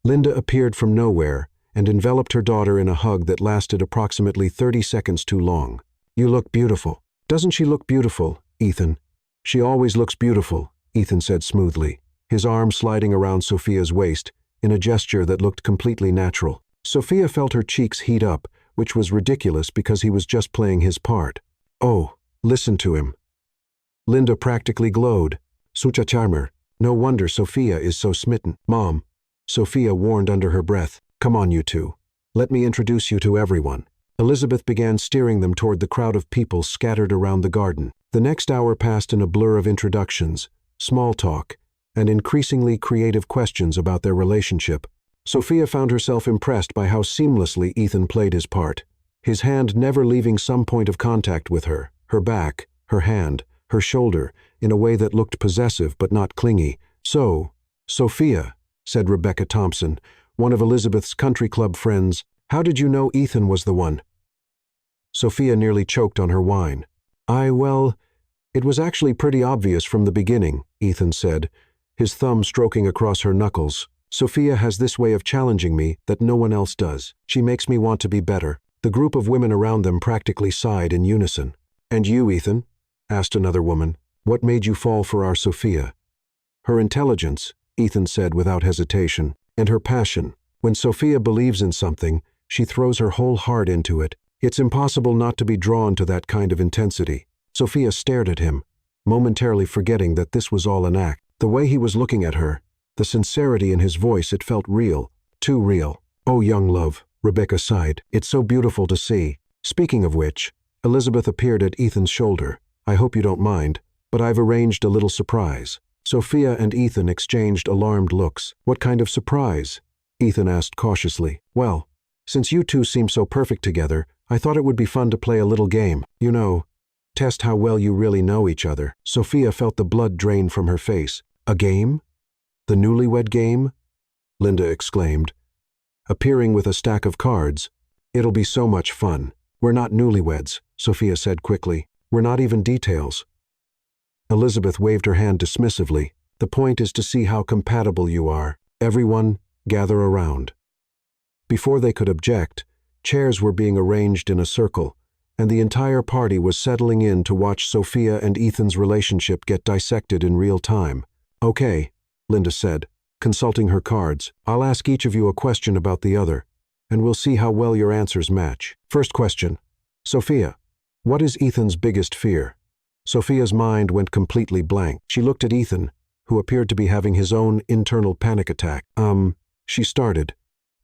Linda appeared from nowhere and enveloped her daughter in a hug that lasted approximately 30 seconds too long. You look beautiful. Doesn't she look beautiful, Ethan? She always looks beautiful, Ethan said smoothly, his arm sliding around Sophia's waist, in a gesture that looked completely natural. Sophia felt her cheeks heat up, which was ridiculous because he was just playing his part. Oh, listen to him. Linda practically glowed. Such a charmer. No wonder Sophia is so smitten. Mom, Sophia warned under her breath. Come on, you two. Let me introduce you to everyone. Elizabeth began steering them toward the crowd of people scattered around the garden. The next hour passed in a blur of introductions, small talk, and increasingly creative questions about their relationship. Sophia found herself impressed by how seamlessly Ethan played his part, his hand never leaving some point of contact with her, her back, her hand, her shoulder, in a way that looked possessive but not clingy. So, Sophia, said Rebecca Thompson, one of Elizabeth's country club friends, how did you know Ethan was the one? Sophia nearly choked on her wine. Well, it was actually pretty obvious from the beginning, Ethan said, his thumb stroking across her knuckles. Sophia has this way of challenging me that no one else does. She makes me want to be better. The group of women around them practically sighed in unison. And you, Ethan? Asked another woman. What made you fall for our Sophia? Her intelligence, Ethan said without hesitation, and her passion. When Sophia believes in something, she throws her whole heart into it. It's impossible not to be drawn to that kind of intensity. Sophia stared at him, momentarily forgetting that this was all an act. The way he was looking at her, the sincerity in his voice, it felt real, too real. Oh, young love, Rebecca sighed. It's so beautiful to see. Speaking of which, Elizabeth appeared at Ethan's shoulder. I hope you don't mind, but I've arranged a little surprise. Sophia and Ethan exchanged alarmed looks. What kind of surprise? Ethan asked cautiously. Well, since you two seem so perfect together, I thought it would be fun to play a little game. You know, test how well you really know each other. Sophia felt the blood drain from her face. A game? The newlywed game? Linda exclaimed, appearing with a stack of cards. It'll be so much fun. We're not newlyweds, Sophia said quickly. We're not even details. Elizabeth waved her hand dismissively. The point is to see how compatible you are. Everyone, gather around. Before they could object, chairs were being arranged in a circle, and the entire party was settling in to watch Sophia and Ethan's relationship get dissected in real time. Okay, Linda said, consulting her cards. I'll ask each of you a question about the other, and we'll see how well your answers match. First question. Sophia, what is Ethan's biggest fear? Sophia's mind went completely blank. She looked at Ethan, who appeared to be having his own internal panic attack. She started,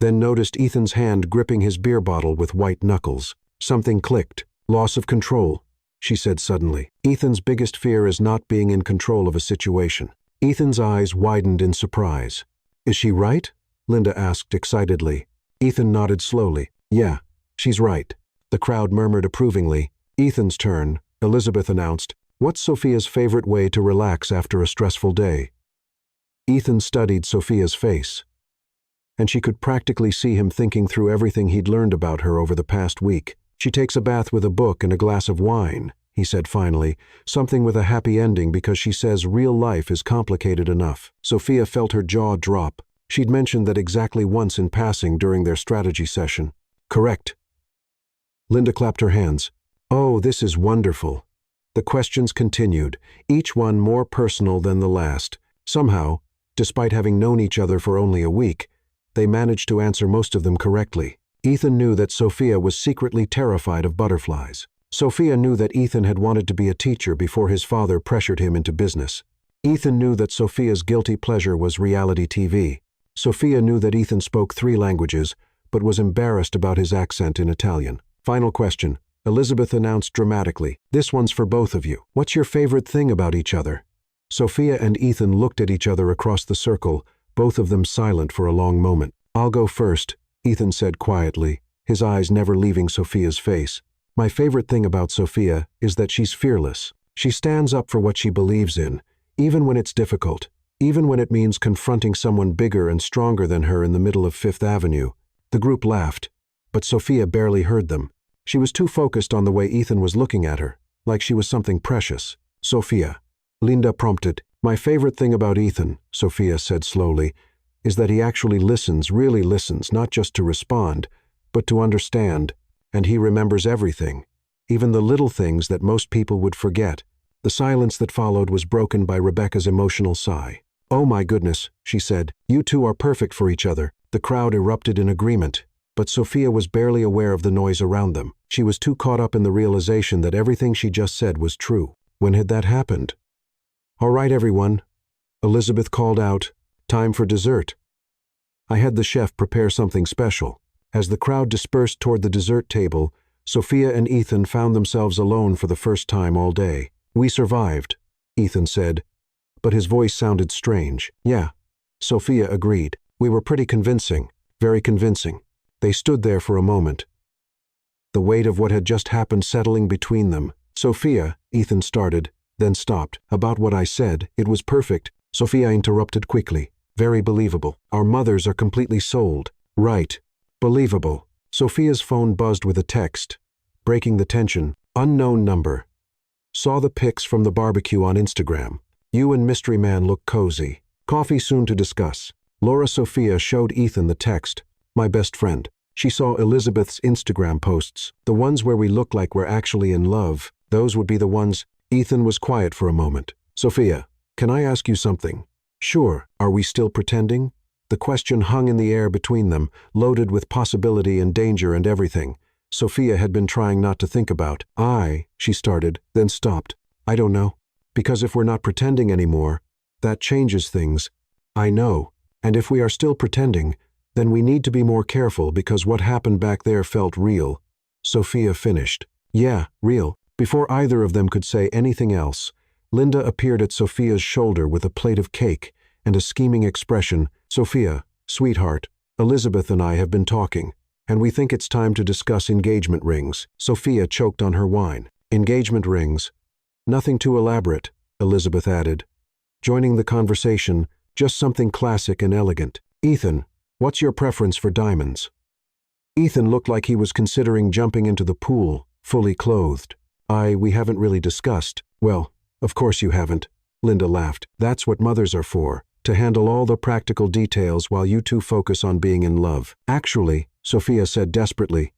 then noticed Ethan's hand gripping his beer bottle with white knuckles. Something clicked. Loss of control, she said suddenly. Ethan's biggest fear is not being in control of a situation. Ethan's eyes widened in surprise. Is she right? Linda asked excitedly. Ethan nodded slowly. Yeah, she's right. The crowd murmured approvingly. Ethan's turn, Elizabeth announced. What's Sophia's favorite way to relax after a stressful day? Ethan studied Sophia's face, and she could practically see him thinking through everything he'd learned about her over the past week. She takes a bath with a book and a glass of wine, he said finally, something with a happy ending because she says real life is complicated enough. Sophia felt her jaw drop. She'd mentioned that exactly once in passing during their strategy session. Correct. Linda clapped her hands. Oh, this is wonderful. The questions continued, each one more personal than the last. Somehow, despite having known each other for only a week, they managed to answer most of them correctly. Ethan knew that Sophia was secretly terrified of butterflies. Sophia knew that Ethan had wanted to be a teacher before his father pressured him into business. Ethan knew that Sophia's guilty pleasure was reality TV. Sophia knew that Ethan spoke 3 languages, but was embarrassed about his accent in Italian. Final question. Elizabeth announced dramatically. This one's for both of you. What's your favorite thing about each other? Sophia and Ethan looked at each other across the circle, both of them silent for a long moment. I'll go first, Ethan said quietly, his eyes never leaving Sophia's face. My favorite thing about Sophia is that she's fearless. She stands up for what she believes in, even when it's difficult, even when it means confronting someone bigger and stronger than her in the middle of Fifth Avenue. The group laughed, but Sophia barely heard them. She was too focused on the way Ethan was looking at her, like she was something precious. Sophia. Linda prompted. My favorite thing about Ethan, Sophia said slowly, is that he actually listens, really listens, not just to respond, but to understand, and he remembers everything, even the little things that most people would forget. The silence that followed was broken by Rebecca's emotional sigh. Oh my goodness, she said, you two are perfect for each other. The crowd erupted in agreement, but Sophia was barely aware of the noise around them. She was too caught up in the realization that everything she just said was true. When had that happened? All right, everyone, Elizabeth called out, "Time for dessert." I had the chef prepare something special. As the crowd dispersed toward the dessert table, Sophia and Ethan found themselves alone for the first time all day. "We survived," Ethan said, but his voice sounded strange. "Yeah," Sophia agreed. "We were pretty convincing, very convincing." They stood there for a moment, the weight of what had just happened settling between them. "Sophia," Ethan started, then stopped. "About what I said, it was perfect," Sophia interrupted quickly. "Very believable. Our mothers are completely sold." "Right. Believable." Sophia's phone buzzed with a text, breaking the tension. "Unknown number. Saw the pics from the barbecue on Instagram. You and mystery man look cozy. Coffee soon to discuss." Laura Sophia showed Ethan the text. "My best friend." She saw Elizabeth's Instagram posts. "The ones where we look like we're actually in love. Those would be the ones." Ethan was quiet for a moment. "Sophia, can I ask you something?" "Sure. Are we still pretending?" The question hung in the air between them, loaded with possibility and danger and everything Sophia had been trying not to think about. She started, then stopped. "I don't know. Because if we're not pretending anymore, that changes things." "I know. And if we are still pretending, then we need to be more careful because what happened back there felt real." Sophia finished. "Yeah, real." Before either of them could say anything else, Linda appeared at Sophia's shoulder with a plate of cake and a scheming expression. "Sophia, sweetheart, Elizabeth and I have been talking, and we think it's time to discuss engagement rings." Sophia choked on her wine. "Engagement rings? Nothing too elaborate," Elizabeth added, joining the conversation, "just something classic and elegant." "Ethan, what's your preference for diamonds?" Ethan looked like he was considering jumping into the pool, fully clothed. We haven't really discussed." "Well, of course you haven't," Linda laughed. "That's what mothers are for, to handle all the practical details while you two focus on being in love." "Actually," Sophia said desperately,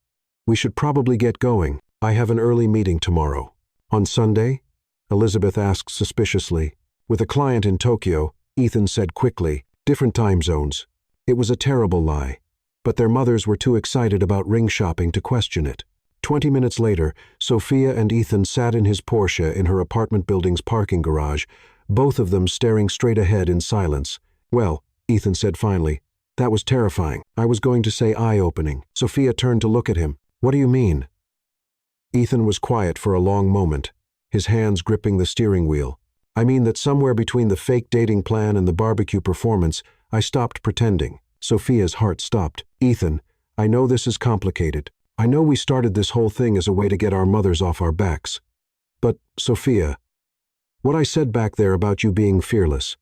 "we should probably get going. I have an early meeting tomorrow." "On Sunday?" Elizabeth asked suspiciously. "With a client in Tokyo," Ethan said quickly. "Different time zones." It was a terrible lie, but their mothers were too excited about ring shopping to question it. 20 minutes later, Sophia and Ethan sat in his Porsche in her apartment building's parking garage, both of them staring straight ahead in silence. "Well," Ethan said finally, "that was terrifying. I was going to say eye-opening." Sophia turned to look at him. "What do you mean?" Ethan was quiet for a long moment, his hands gripping the steering wheel. "I mean that somewhere between the fake dating plan and the barbecue performance, I stopped pretending." Sophia's heart stopped. "Ethan, I know this is complicated. I know we started this whole thing as a way to get our mothers off our backs. But, Sophia, what I said back there about you being fearless,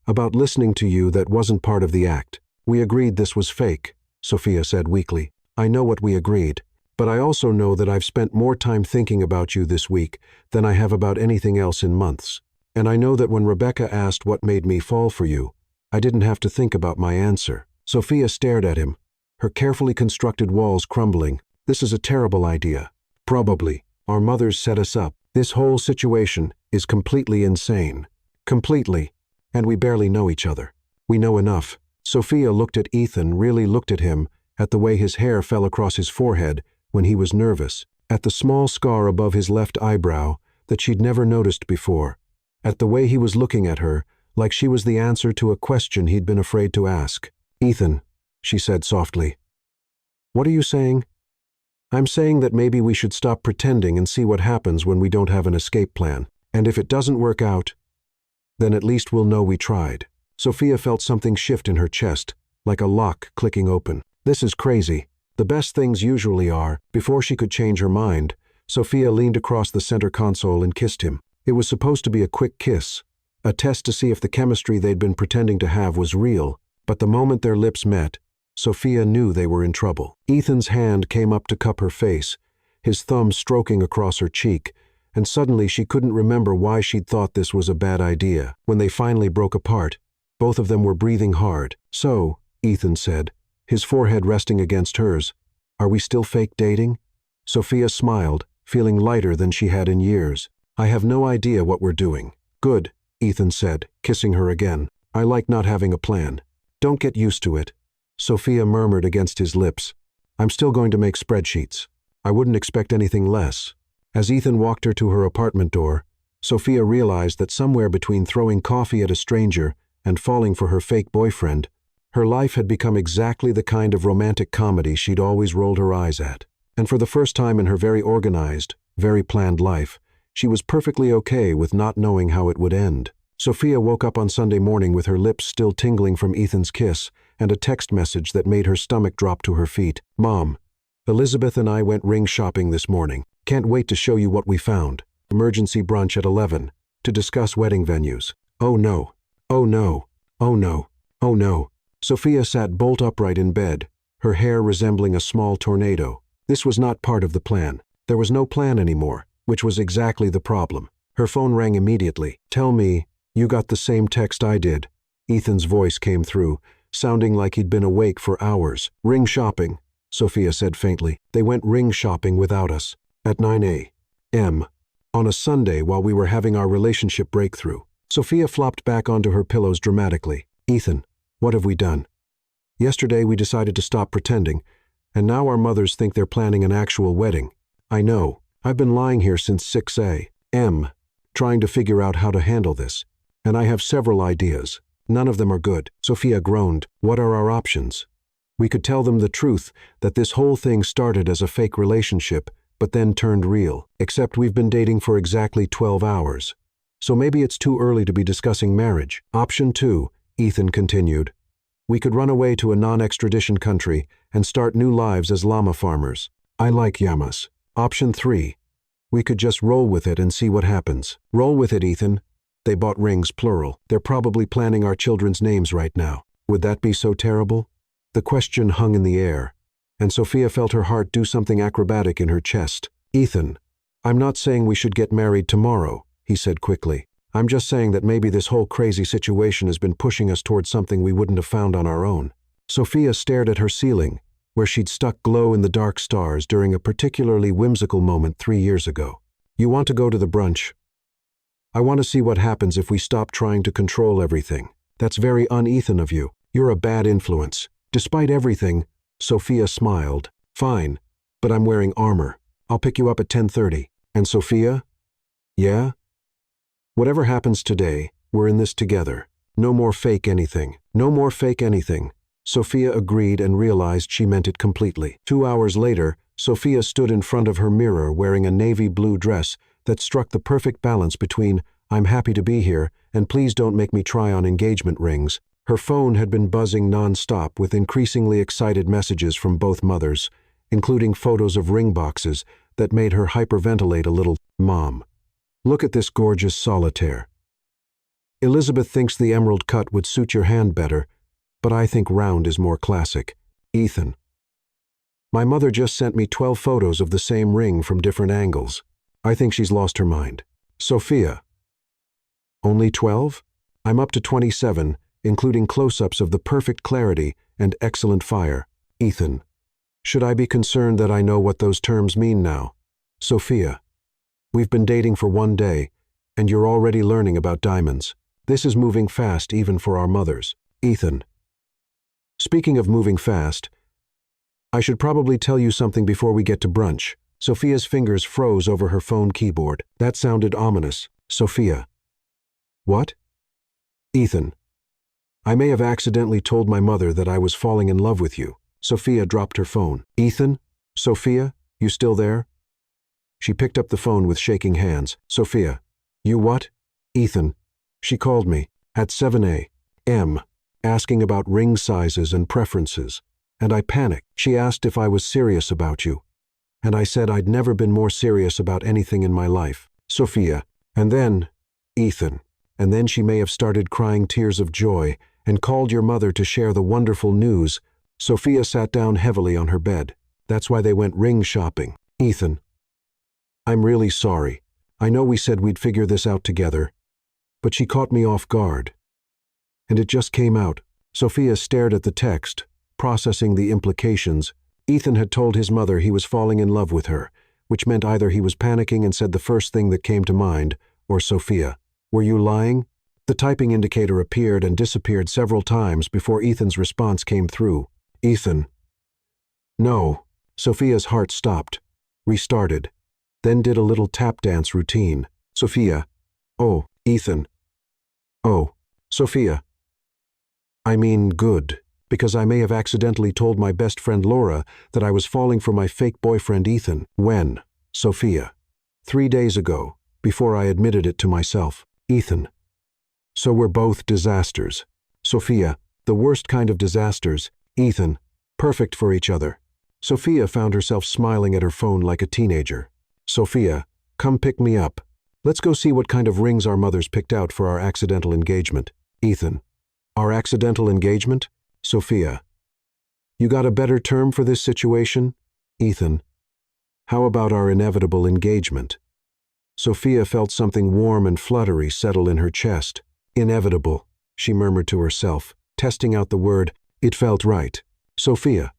about listening to you, that wasn't part of the act. We agreed this was fake," Sophia said weakly. "I know what we agreed, but I also know that I've spent more time thinking about you this week than I have about anything else in months. And I know that when Rebecca asked what made me fall for you, I didn't have to think about my answer." Sophia stared at him, her carefully constructed walls crumbling. "This is a terrible idea. Probably. Our mothers set us up. This whole situation is completely insane. Completely. And we barely know each other. We know enough." Sophia looked at Ethan, really looked at him, at the way his hair fell across his forehead when he was nervous, at the small scar above his left eyebrow that she'd never noticed before, at the way he was looking at her, like she was the answer to a question he'd been afraid to ask. "Ethan," she said softly. "What are you saying?" "I'm saying that maybe we should stop pretending and see what happens when we don't have an escape plan. And if it doesn't work out, then at least we'll know we tried." Sophia felt something shift in her chest, like a lock clicking open. "This is crazy." The best things usually are. Before she could change her mind, Sophia leaned across the center console and kissed him. It was supposed to be a quick kiss, a test to see if the chemistry they'd been pretending to have was real, but the moment their lips met, Sophia knew they were in trouble. Ethan's hand came up to cup her face, his thumb stroking across her cheek, and suddenly she couldn't remember why she'd thought this was a bad idea. When they finally broke apart, both of them were breathing hard. "So," Ethan said, his forehead resting against hers, "are we still fake dating?" Sophia smiled, feeling lighter than she had in years. "I have no idea what we're doing." "Good," Ethan said, kissing her again. "I like not having a plan." "Don't get used to it," Sophia murmured against his lips. "I'm still going to make spreadsheets. I wouldn't expect anything less." As Ethan walked her to her apartment door, Sophia realized that somewhere between throwing coffee at a stranger and falling for her fake boyfriend, her life had become exactly the kind of romantic comedy she'd always rolled her eyes at. And for the first time in her very organized, very planned life, she was perfectly okay with not knowing how it would end. Sophia woke up on Sunday morning with her lips still tingling from Ethan's kiss and a text message that made her stomach drop to her feet. "Mom, Elizabeth and I went ring shopping this morning. Can't wait to show you what we found. Emergency brunch at 11 to discuss wedding venues. Oh no, oh no, oh no, oh no." Sophia sat bolt upright in bed, her hair resembling a small tornado. This was not part of the plan. There was no plan anymore, which was exactly the problem. Her phone rang immediately. "Tell me, you got the same text I did." Ethan's voice came through, sounding like he'd been awake for hours. "Ring shopping," Sophia said faintly. "They went ring shopping without us. At 9 a.m. on a Sunday while we were having our relationship breakthrough." Sophia flopped back onto her pillows dramatically. "Ethan, what have we done? Yesterday we decided to stop pretending, and now our mothers think they're planning an actual wedding. I know. I've been lying here since 6 a.m. trying to figure out how to handle this, and I have several ideas. None of them are good." Sophia groaned. "What are our options?" "We could tell them the truth, that this whole thing started as a fake relationship, but then turned real. Except we've been dating for exactly 12 hours. So maybe it's too early to be discussing marriage." "Option 2, Ethan continued. "We could run away to a non-extradition country and start new lives as llama farmers. I like llamas." "Option 3, we could just roll with it and see what happens." "Roll with it, Ethan. They bought rings, plural. They're probably planning our children's names right now. Would that be so terrible?" The question hung in the air, and Sophia felt her heart do something acrobatic in her chest. "Ethan, I'm not saying we should get married tomorrow," he said quickly. "I'm just saying that maybe this whole crazy situation has been pushing us towards something we wouldn't have found on our own." Sophia stared at her ceiling, where she'd stuck glow-in-the-dark stars during a particularly whimsical moment 3 years ago. "You want to go to the brunch? I want to see what happens if we stop trying to control everything. That's very un-Ethan of you. You're a bad influence." Despite everything, Sophia smiled. "Fine, but I'm wearing armor. I'll pick you up at 10:30. "And Sophia?" "Yeah? Whatever happens today, we're in this together. No more fake anything. No more fake anything." Sophia agreed and realized she meant it completely. 2 hours later, Sophia stood in front of her mirror wearing a navy blue dress that struck the perfect balance between "I'm happy to be here" and "please don't make me try on engagement rings." Her phone had been buzzing non-stop with increasingly excited messages from both mothers, including photos of ring boxes that made her hyperventilate a little. "Mom, look at this gorgeous solitaire. Elizabeth thinks the emerald cut would suit your hand better, but I think round is more classic. Ethan, my mother just sent me 12 photos of the same ring from different angles. I think she's lost her mind." Sophia, "Only 12? I'm up to 27, including close-ups of the perfect clarity and excellent fire." Ethan, "Should I be concerned that I know what those terms mean now?" Sophia, "We've been dating for 1 day, and you're already learning about diamonds. This is moving fast even for our mothers." Ethan, "Speaking of moving fast, I should probably tell you something before we get to brunch." Sophia's fingers froze over her phone keyboard. That sounded ominous. Sophia, "What?" Ethan, "I may have accidentally told my mother that I was falling in love with you." Sophia dropped her phone. "Ethan? Sophia, you still there?" She picked up the phone with shaking hands. "Sophia, you what?" Ethan, "She called me at 7 a.m. asking about ring sizes and preferences, and I panicked. She asked if I was serious about you, and I said I'd never been more serious about anything in my life." Sophia, "And then, Ethan, and then she may have started crying tears of joy and called your mother to share the wonderful news." Sophia sat down heavily on her bed. "That's why they went ring shopping." Ethan, "I'm really sorry. I know we said we'd figure this out together, but she caught me off guard. And it just came out." Sophia stared at the text, processing the implications. Ethan had told his mother he was falling in love with her, which meant either he was panicking and said the first thing that came to mind, or Sophia, "Were you lying?" The typing indicator appeared and disappeared several times before Ethan's response came through. Ethan, "No." Sophia's heart stopped, restarted, then did a little tap dance routine. Sophia, Oh, Ethan. Oh, Sophia. I mean good, because I may have accidentally told my best friend Laura that I was falling for my fake boyfriend Ethan. When? Sophia. 3 days ago, before I admitted it to myself. Ethan. So we're both disasters. Sophia, the worst kind of disasters. Ethan, perfect for each other. Sophia found herself smiling at her phone like a teenager. Sophia, come pick me up. Let's go see what kind of rings our mothers picked out for our accidental engagement. Ethan. Our accidental engagement? Sophia. You got a better term for this situation? Ethan. How about our inevitable engagement? Sophia felt something warm and fluttery settle in her chest. Inevitable, she murmured to herself, testing out the word. It felt right. Sophia.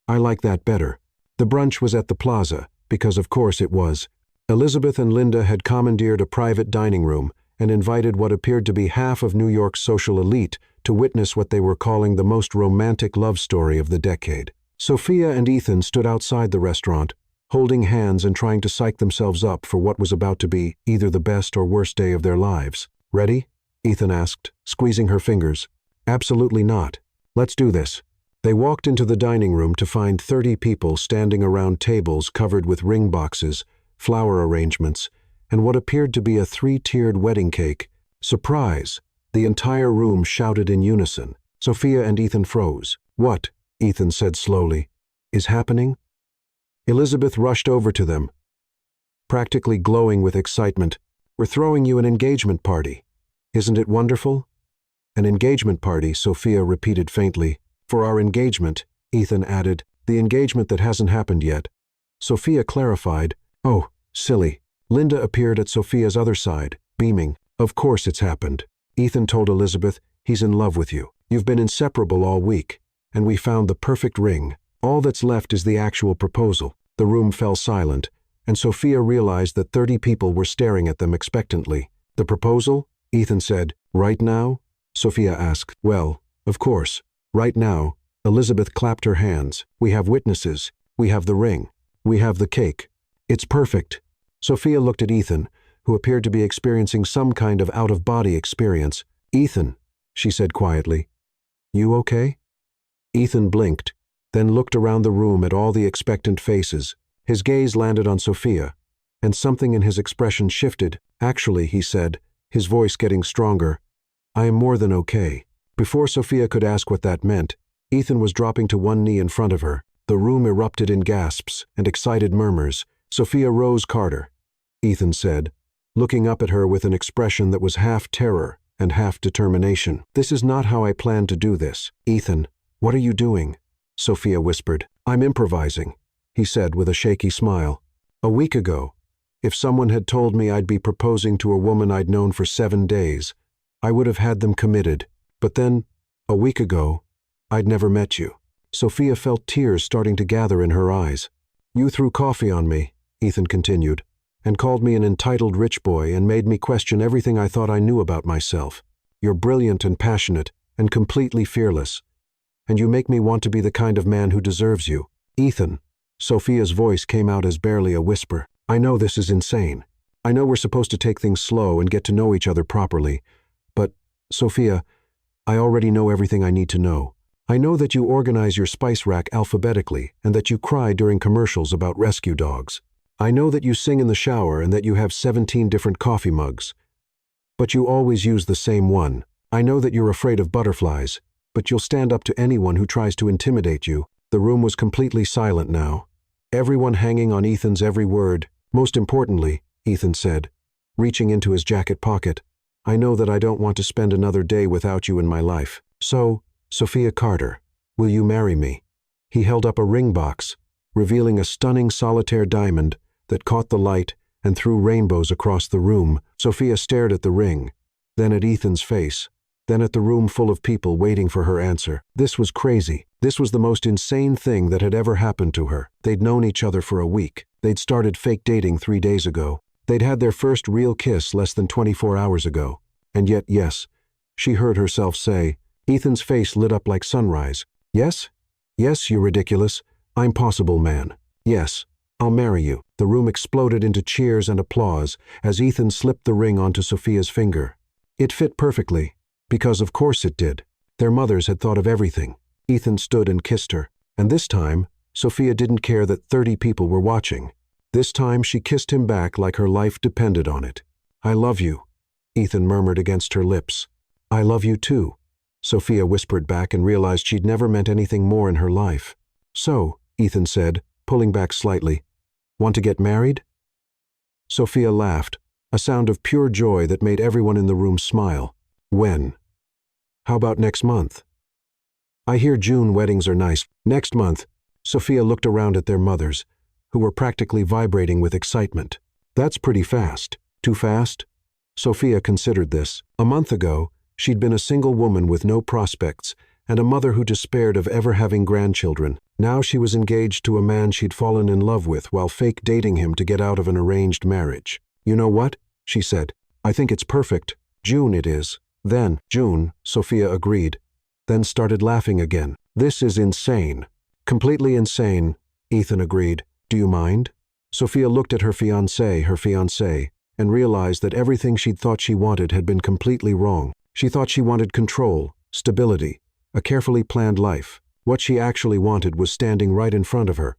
I like that better. The brunch was at the plaza, because of course it was. Elizabeth and Linda had commandeered a private dining room and invited what appeared to be half of New York's social elite to witness what they were calling the most romantic love story of the decade. Sophia and Ethan stood outside the restaurant, holding hands and trying to psych themselves up for what was about to be either the best or worst day of their lives. Ready? Ethan asked, squeezing her fingers. Absolutely not. Let's do this. They walked into the dining room to find 30 people standing around tables covered with ring boxes, flower arrangements, and what appeared to be a 3-tiered wedding cake. Surprise! The entire room shouted in unison. Sophia and Ethan froze. What? Ethan said slowly. Is happening? Elizabeth rushed over to them, practically glowing with excitement. We're throwing you an engagement party. Isn't it wonderful? An engagement party, Sophia repeated faintly. For our engagement, Ethan added, the engagement that hasn't happened yet. Sophia clarified. Oh, silly. Linda appeared at Sophia's other side, beaming. Of course it's happened. Ethan told Elizabeth, he's in love with you. You've been inseparable all week, and we found the perfect ring. All that's left is the actual proposal. The room fell silent, and Sophia realized that 30 people were staring at them expectantly. The proposal? Ethan said. Right now? Sophia asked. Well, of course. Right now. Elizabeth clapped her hands. We have witnesses. We have the ring. We have the cake. It's perfect. Sophia looked at Ethan, who appeared to be experiencing some kind of out-of-body experience. Ethan, she said quietly. You okay? Ethan blinked, then looked around the room at all the expectant faces. His gaze landed on Sophia, and something in his expression shifted. Actually, he said, his voice getting stronger, I am more than okay. Before Sophia could ask what that meant, Ethan was dropping to one knee in front of her. The room erupted in gasps and excited murmurs. Sophia Rose Carter, Ethan said, looking up at her with an expression that was half terror and half determination. This is not how I planned to do this. Ethan, what are you doing? Sophia whispered. I'm improvising, he said with a shaky smile. A week ago, if someone had told me I'd be proposing to a woman I'd known for 7 days, I would have had them committed. But then, a week ago, I'd never met you. Sophia felt tears starting to gather in her eyes. You threw coffee on me, Ethan continued, and called me an entitled rich boy and made me question everything I thought I knew about myself. You're brilliant and passionate and completely fearless, and you make me want to be the kind of man who deserves you. Ethan, Sophia's voice came out as barely a whisper. I know this is insane. I know we're supposed to take things slow and get to know each other properly, but, Sophia, I already know everything I need to know. I know that you organize your spice rack alphabetically and that you cry during commercials about rescue dogs. I know that you sing in the shower and that you have 17 different coffee mugs. But you always use the same one. I know that you're afraid of butterflies, but you'll stand up to anyone who tries to intimidate you. The room was completely silent now, everyone hanging on Ethan's every word. Most importantly, Ethan said, reaching into his jacket pocket, I know that I don't want to spend another day without you in my life. So, Sophia Carter, will you marry me? He held up a ring box, revealing a stunning solitaire diamond that caught the light and threw rainbows across the room. Sophia stared at the ring, then at Ethan's face, then at the room full of people waiting for her answer. This was crazy. This was the most insane thing that had ever happened to her. They'd known each other for a week. They'd started fake dating 3 days ago. They'd had their first real kiss less than 24 hours ago. And yet, yes, she heard herself say. Ethan's face lit up like sunrise. Yes? Yes, you ridiculous. I'm possible man. Yes, I'll marry you." The room exploded into cheers and applause as Ethan slipped the ring onto Sophia's finger. It fit perfectly, because of course it did. Their mothers had thought of everything. Ethan stood and kissed her, and this time, Sophia didn't care that 30 people were watching. This time she kissed him back like her life depended on it. "I love you," Ethan murmured against her lips. "I love you too," Sophia whispered back and realized she'd never meant anything more in her life. "So," Ethan said, pulling back slightly, "want to get married?" Sophia laughed, a sound of pure joy that made everyone in the room smile. "When?" "How about next month?" "I hear June weddings are nice." "Next month." Sophia looked around at their mothers, who were practically vibrating with excitement. "That's pretty fast." "Too fast?" Sophia considered this. A month ago, she'd been a single woman with no prospects and a mother who despaired of ever having grandchildren. Now she was engaged to a man she'd fallen in love with while fake dating him to get out of an arranged marriage. "You know what?" she said. "I think it's perfect. June it is." "Then, June," Sophia agreed, then started laughing again. "This is insane." "Completely insane," Ethan agreed. "Do you mind?" Sophia looked at her fiancé, and realized that everything she'd thought she wanted had been completely wrong. She thought she wanted control, stability, a carefully planned life. What she actually wanted was standing right in front of her,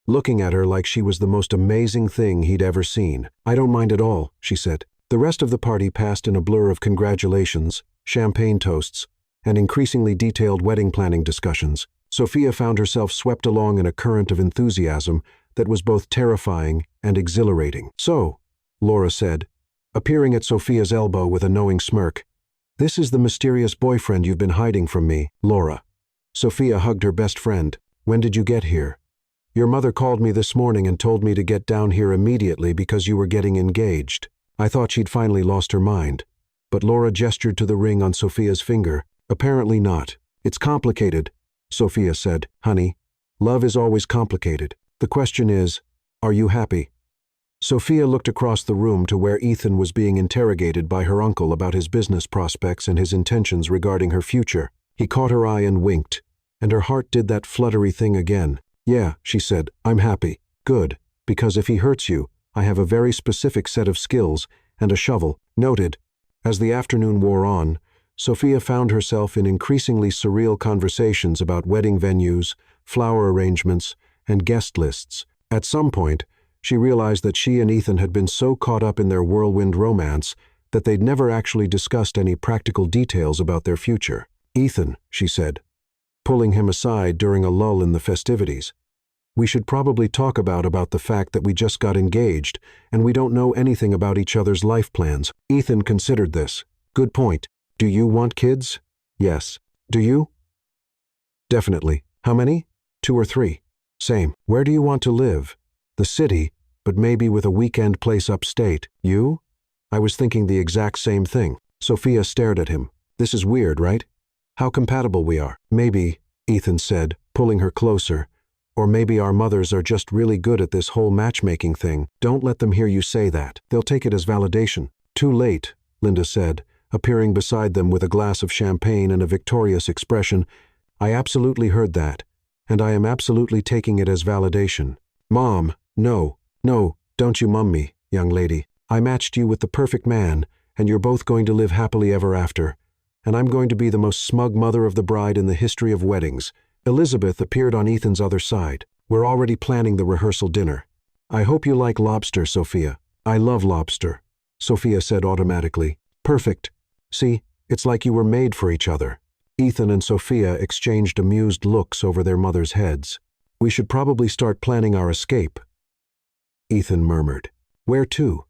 looking at her like she was the most amazing thing he'd ever seen. "I don't mind at all," she said. The rest of the party passed in a blur of congratulations, champagne toasts, and increasingly detailed wedding planning discussions. Sophia found herself swept along in a current of enthusiasm that was both terrifying and exhilarating. "So," Laura said, appearing at Sophia's elbow with a knowing smirk, "this is the mysterious boyfriend you've been hiding from me, Laura." Sophia hugged her best friend. "When did you get here?" "Your mother called me this morning and told me to get down here immediately because you were getting engaged." I thought she'd finally lost her mind. But Laura gestured to the ring on Sophia's finger. "Apparently not. It's complicated," Sophia said. "Honey, love is always complicated. The question is, are you happy?" Sophia looked across the room to where Ethan was being interrogated by her uncle about his business prospects and his intentions regarding her future. He caught her eye and winked, and her heart did that fluttery thing again. "Yeah," she said, "I'm happy." "Good, because if he hurts you, I have a very specific set of skills and a shovel." Noted. As the afternoon wore on, Sophia found herself in increasingly surreal conversations about wedding venues, flower arrangements, and guest lists. At some point, she realized that she and Ethan had been so caught up in their whirlwind romance that they'd never actually discussed any practical details about their future. "Ethan," she said, pulling him aside during a lull in the festivities, "we should probably talk about the fact that we just got engaged and we don't know anything about each other's life plans." Ethan considered this. "Good point. Do you want kids?" "Yes." "Do you?" "Definitely." "How many?" "2 or 3. "Same." "Where do you want to live?" "The city, but maybe with a weekend place upstate." "You?" "I was thinking the exact same thing." Sophia stared at him. "This is weird, right? How compatible we are." "Maybe," Ethan said, pulling her closer, "or maybe our mothers are just really good at this whole matchmaking thing." "Don't let them hear you say that. They'll take it as validation." "Too late," Linda said, appearing beside them with a glass of champagne and a victorious expression. "I absolutely heard that, and I am absolutely taking it as validation." "Mom, no, don't you mum me, young lady. I matched you with the perfect man, and you're both going to live happily ever after. And I'm going to be the most smug mother of the bride in the history of weddings." Elizabeth appeared on Ethan's other side. "We're already planning the rehearsal dinner. I hope you like lobster, Sophia." "I love lobster," Sophia said automatically. "Perfect. See, it's like you were made for each other." Ethan and Sophia exchanged amused looks over their mothers' heads. "We should probably start planning our escape," Ethan murmured. "Where to?"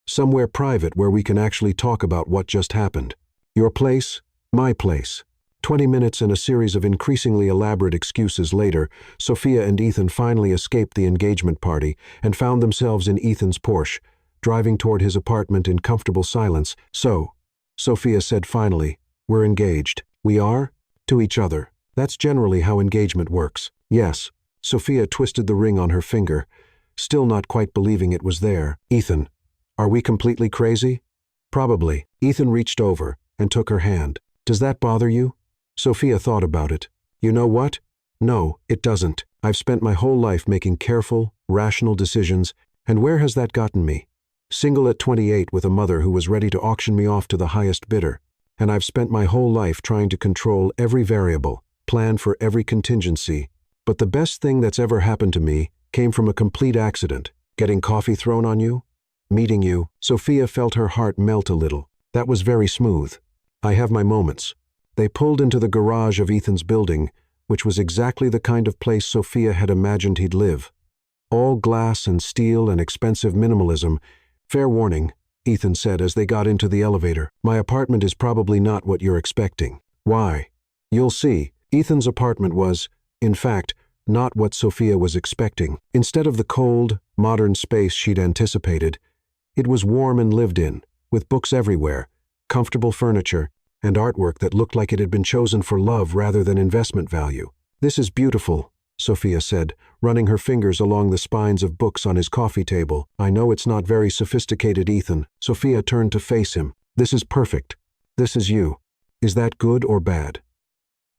"Somewhere private where we can actually talk about what just happened. Your place, my place." 20 minutes and a series of increasingly elaborate excuses later, Sophia and Ethan finally escaped the engagement party and found themselves in Ethan's Porsche, driving toward his apartment in comfortable silence. "So," Sophia said finally, "we're engaged." "We are?" "To each other. That's generally how engagement works." "Yes." Sophia twisted the ring on her finger, still not quite believing it was there. "Ethan, are we completely crazy?" "Probably." Ethan reached over and took her hand. "Does that bother you?" Sophia thought about it. "You know what? No, it doesn't." I've spent my whole life making careful, rational decisions, and where has that gotten me? Single at 28 with a mother who was ready to auction me off to the highest bidder. And I've spent my whole life trying to control every variable, plan for every contingency. But the best thing that's ever happened to me came from a complete accident. Getting coffee thrown on you? Meeting you. Sophia felt her heart melt a little. That was very smooth. I have my moments. They pulled into the garage of Ethan's building, which was exactly the kind of place Sophia had imagined he'd live. All glass and steel and expensive minimalism. Fair warning, Ethan said as they got into the elevator. My apartment is probably not what you're expecting. Why? You'll see. Ethan's apartment was, in fact, not what Sophia was expecting. Instead of the cold, modern space she'd anticipated, it was warm and lived in, with books everywhere, comfortable furniture, and artwork that looked like it had been chosen for love rather than investment value. This is beautiful, Sophia said, running her fingers along the spines of books on his coffee table. I know it's not very sophisticated, Ethan. Sophia turned to face him. This is perfect. This is you. Is that good or bad?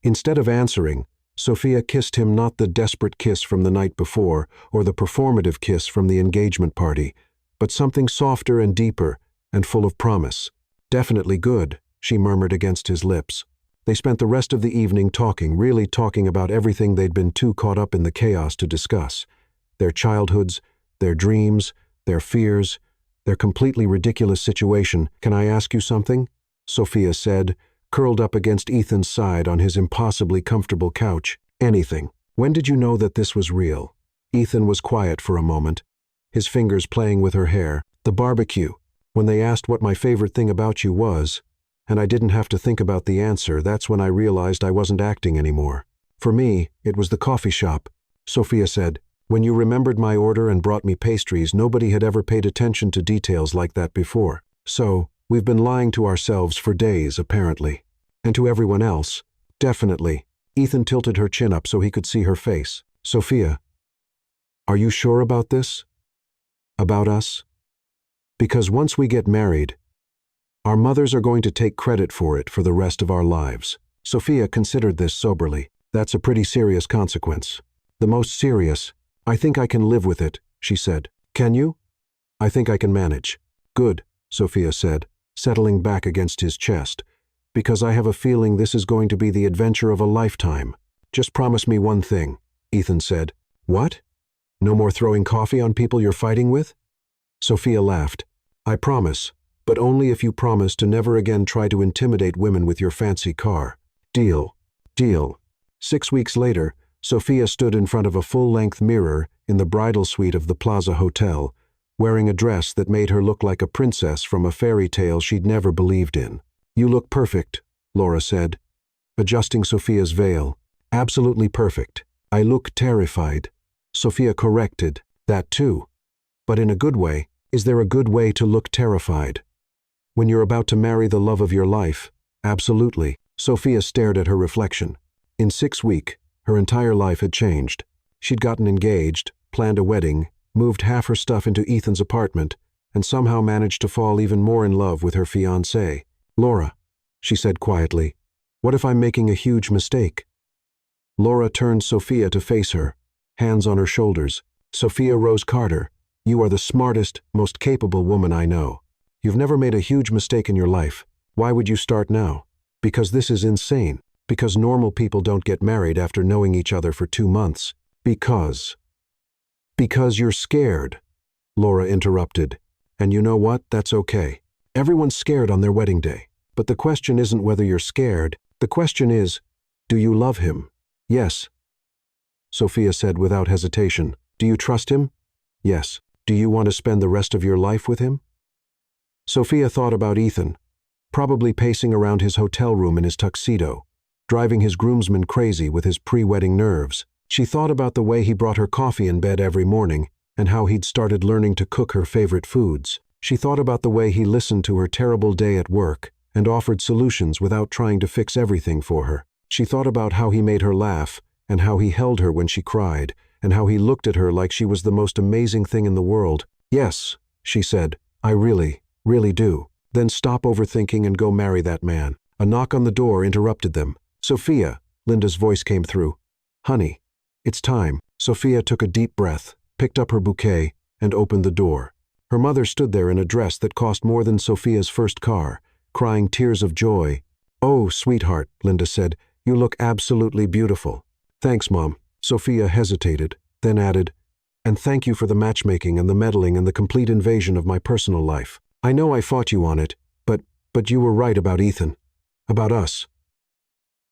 Instead of answering, Sophia kissed him, not the desperate kiss from the night before or the performative kiss from the engagement party, but something softer and deeper and full of promise. Definitely good, she murmured against his lips. They spent the rest of the evening talking, really talking about everything they'd been too caught up in the chaos to discuss. Their childhoods, their dreams, their fears, their completely ridiculous situation. Can I ask you something? Sophia said, curled up against Ethan's side on his impossibly comfortable couch. Anything. When did you know that this was real? Ethan was quiet for a moment, his fingers playing with her hair. The barbecue. When they asked what my favorite thing about you was, and I didn't have to think about the answer, that's when I realized I wasn't acting anymore. For me, it was the coffee shop. Sophia said, when you remembered my order and brought me pastries, nobody had ever paid attention to details like that before. So, we've been lying to ourselves for days, apparently. And to everyone else. Definitely. Ethan tilted her chin up so he could see her face. Sophia, are you sure about this? About us? Because once we get married, our mothers are going to take credit for it for the rest of our lives. Sophia considered this soberly. That's a pretty serious consequence. The most serious. I think I can live with it, she said. Can you? I think I can manage. Good, Sophia said, settling back against his chest. Because I have a feeling this is going to be the adventure of a lifetime. Just promise me one thing, Ethan said. What? No more throwing coffee on people you're fighting with? Sophia laughed. I promise. But only if you promise to never again try to intimidate women with your fancy car. Deal. Deal. 6 weeks later, Sophia stood in front of a full-length mirror in the bridal suite of the Plaza Hotel, wearing a dress that made her look like a princess from a fairy tale she'd never believed in. You look perfect, Laura said, adjusting Sophia's veil. Absolutely perfect. I look terrified. Sophia corrected. That too. But in a good way. Is there a good way to look terrified? When you're about to marry the love of your life, absolutely. Sophia stared at her reflection. In 6 weeks, her entire life had changed. She'd gotten engaged, planned a wedding, moved half her stuff into Ethan's apartment, and somehow managed to fall even more in love with her fiancé. Laura, she said quietly, what if I'm making a huge mistake? Laura turned Sophia to face her, hands on her shoulders. Sophia Rose Carter, you are the smartest, most capable woman I know. You've never made a huge mistake in your life. Why would you start now? Because this is insane. Because normal people don't get married after knowing each other for 2 months. Because you're scared, Laura interrupted. And you know what? That's okay. Everyone's scared on their wedding day. But the question isn't whether you're scared. The question is, do you love him? Yes, Sophia said without hesitation. Do you trust him? Yes. Do you want to spend the rest of your life with him? Sophia thought about Ethan, probably pacing around his hotel room in his tuxedo, driving his groomsmen crazy with his pre-wedding nerves. She thought about the way he brought her coffee in bed every morning and how he'd started learning to cook her favorite foods. She thought about the way he listened to her terrible day at work and offered solutions without trying to fix everything for her. She thought about how he made her laugh and how he held her when she cried and how he looked at her like she was the most amazing thing in the world. Yes, she said, I really do. Then stop overthinking and go marry that man. A knock on the door interrupted them. Sophia, Linda's voice came through. Honey, it's time. Sophia took a deep breath, picked up her bouquet, and opened the door. Her mother stood there in a dress that cost more than Sophia's first car, crying tears of joy. "Oh, sweetheart," Linda said, "you look absolutely beautiful." "Thanks, Mom." Sophia hesitated, then added, "And thank you for the matchmaking and the meddling and the complete invasion of my personal life. I know I fought you on it, but you were right about Ethan. About us.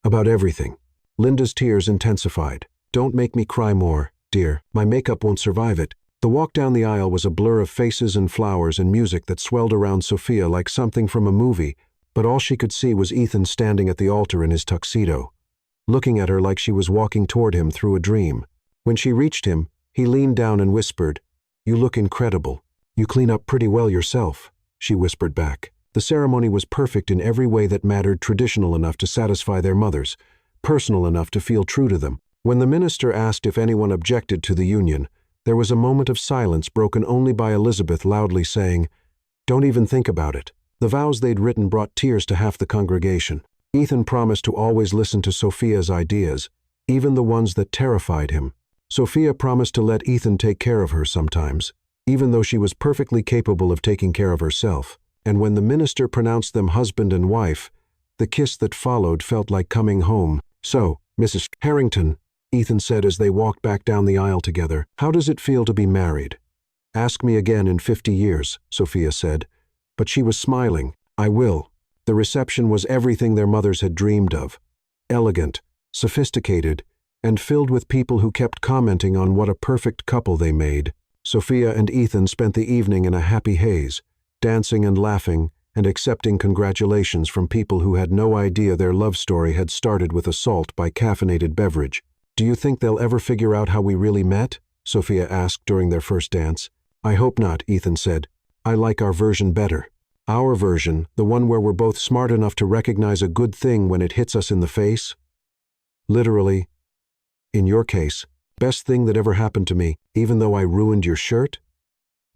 About everything." Linda's tears intensified. "Don't make me cry more, dear. My makeup won't survive it." The walk down the aisle was a blur of faces and flowers and music that swelled around Sophia like something from a movie, but all she could see was Ethan standing at the altar in his tuxedo, looking at her like she was walking toward him through a dream. When she reached him, he leaned down and whispered, "You look incredible. You clean up pretty well yourself," she whispered back. The ceremony was perfect in every way that mattered, traditional enough to satisfy their mothers, personal enough to feel true to them. When the minister asked if anyone objected to the union, there was a moment of silence broken only by Elizabeth loudly saying, "Don't even think about it." The vows they'd written brought tears to half the congregation. Ethan promised to always listen to Sophia's ideas, even the ones that terrified him. Sophia promised to let Ethan take care of her sometimes, even though she was perfectly capable of taking care of herself. And when the minister pronounced them husband and wife, the kiss that followed felt like coming home. "So, Mrs. Harrington," Ethan said as they walked back down the aisle together, "how does it feel to be married?" "Ask me again in 50 years, Sophia said. But she was smiling. "I will." The reception was everything their mothers had dreamed of. Elegant, sophisticated, and filled with people who kept commenting on what a perfect couple they made. Sophia and Ethan spent the evening in a happy haze, dancing and laughing and accepting congratulations from people who had no idea their love story had started with assault by caffeinated beverage. "Do you think they'll ever figure out how we really met?" Sophia asked during their first dance. "I hope not," Ethan said. "I like our version better. Our version, the one where we're both smart enough to recognize a good thing when it hits us in the face. Literally, in your case, best thing that ever happened to me, even though I ruined your shirt?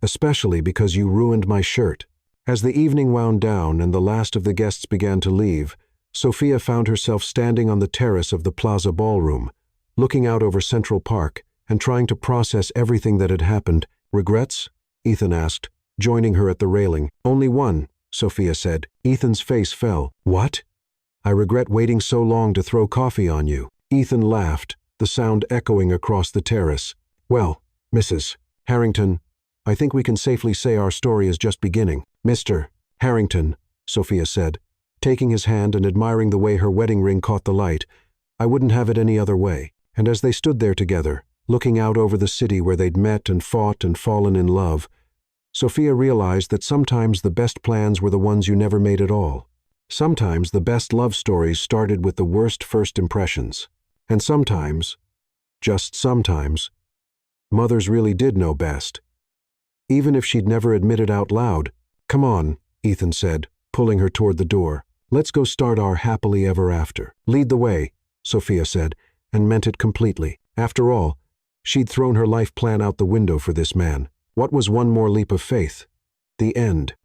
Especially because you ruined my shirt." As the evening wound down and the last of the guests began to leave, Sophia found herself standing on the terrace of the Plaza Ballroom, looking out over Central Park and trying to process everything that had happened. "Regrets?" Ethan asked, joining her at the railing. "Only one," Sophia said. Ethan's face fell. "What?" "I regret waiting so long to throw coffee on you." Ethan laughed, the sound echoing across the terrace. "Well, Mrs. Harrington, I think we can safely say our story is just beginning." "Mr. Harrington," Sophia said, taking his hand and admiring the way her wedding ring caught the light. "I wouldn't have it any other way." And as they stood there together, looking out over the city where they'd met and fought and fallen in love, Sophia realized that sometimes the best plans were the ones you never made at all. Sometimes the best love stories started with the worst first impressions. And sometimes, just sometimes, mothers really did know best. Even if she'd never admit it out loud. "Come on," Ethan said, pulling her toward the door. "Let's go start our happily ever after." "Lead the way," Sophia said, and meant it completely. After all, she'd thrown her life plan out the window for this man. What was one more leap of faith? The end.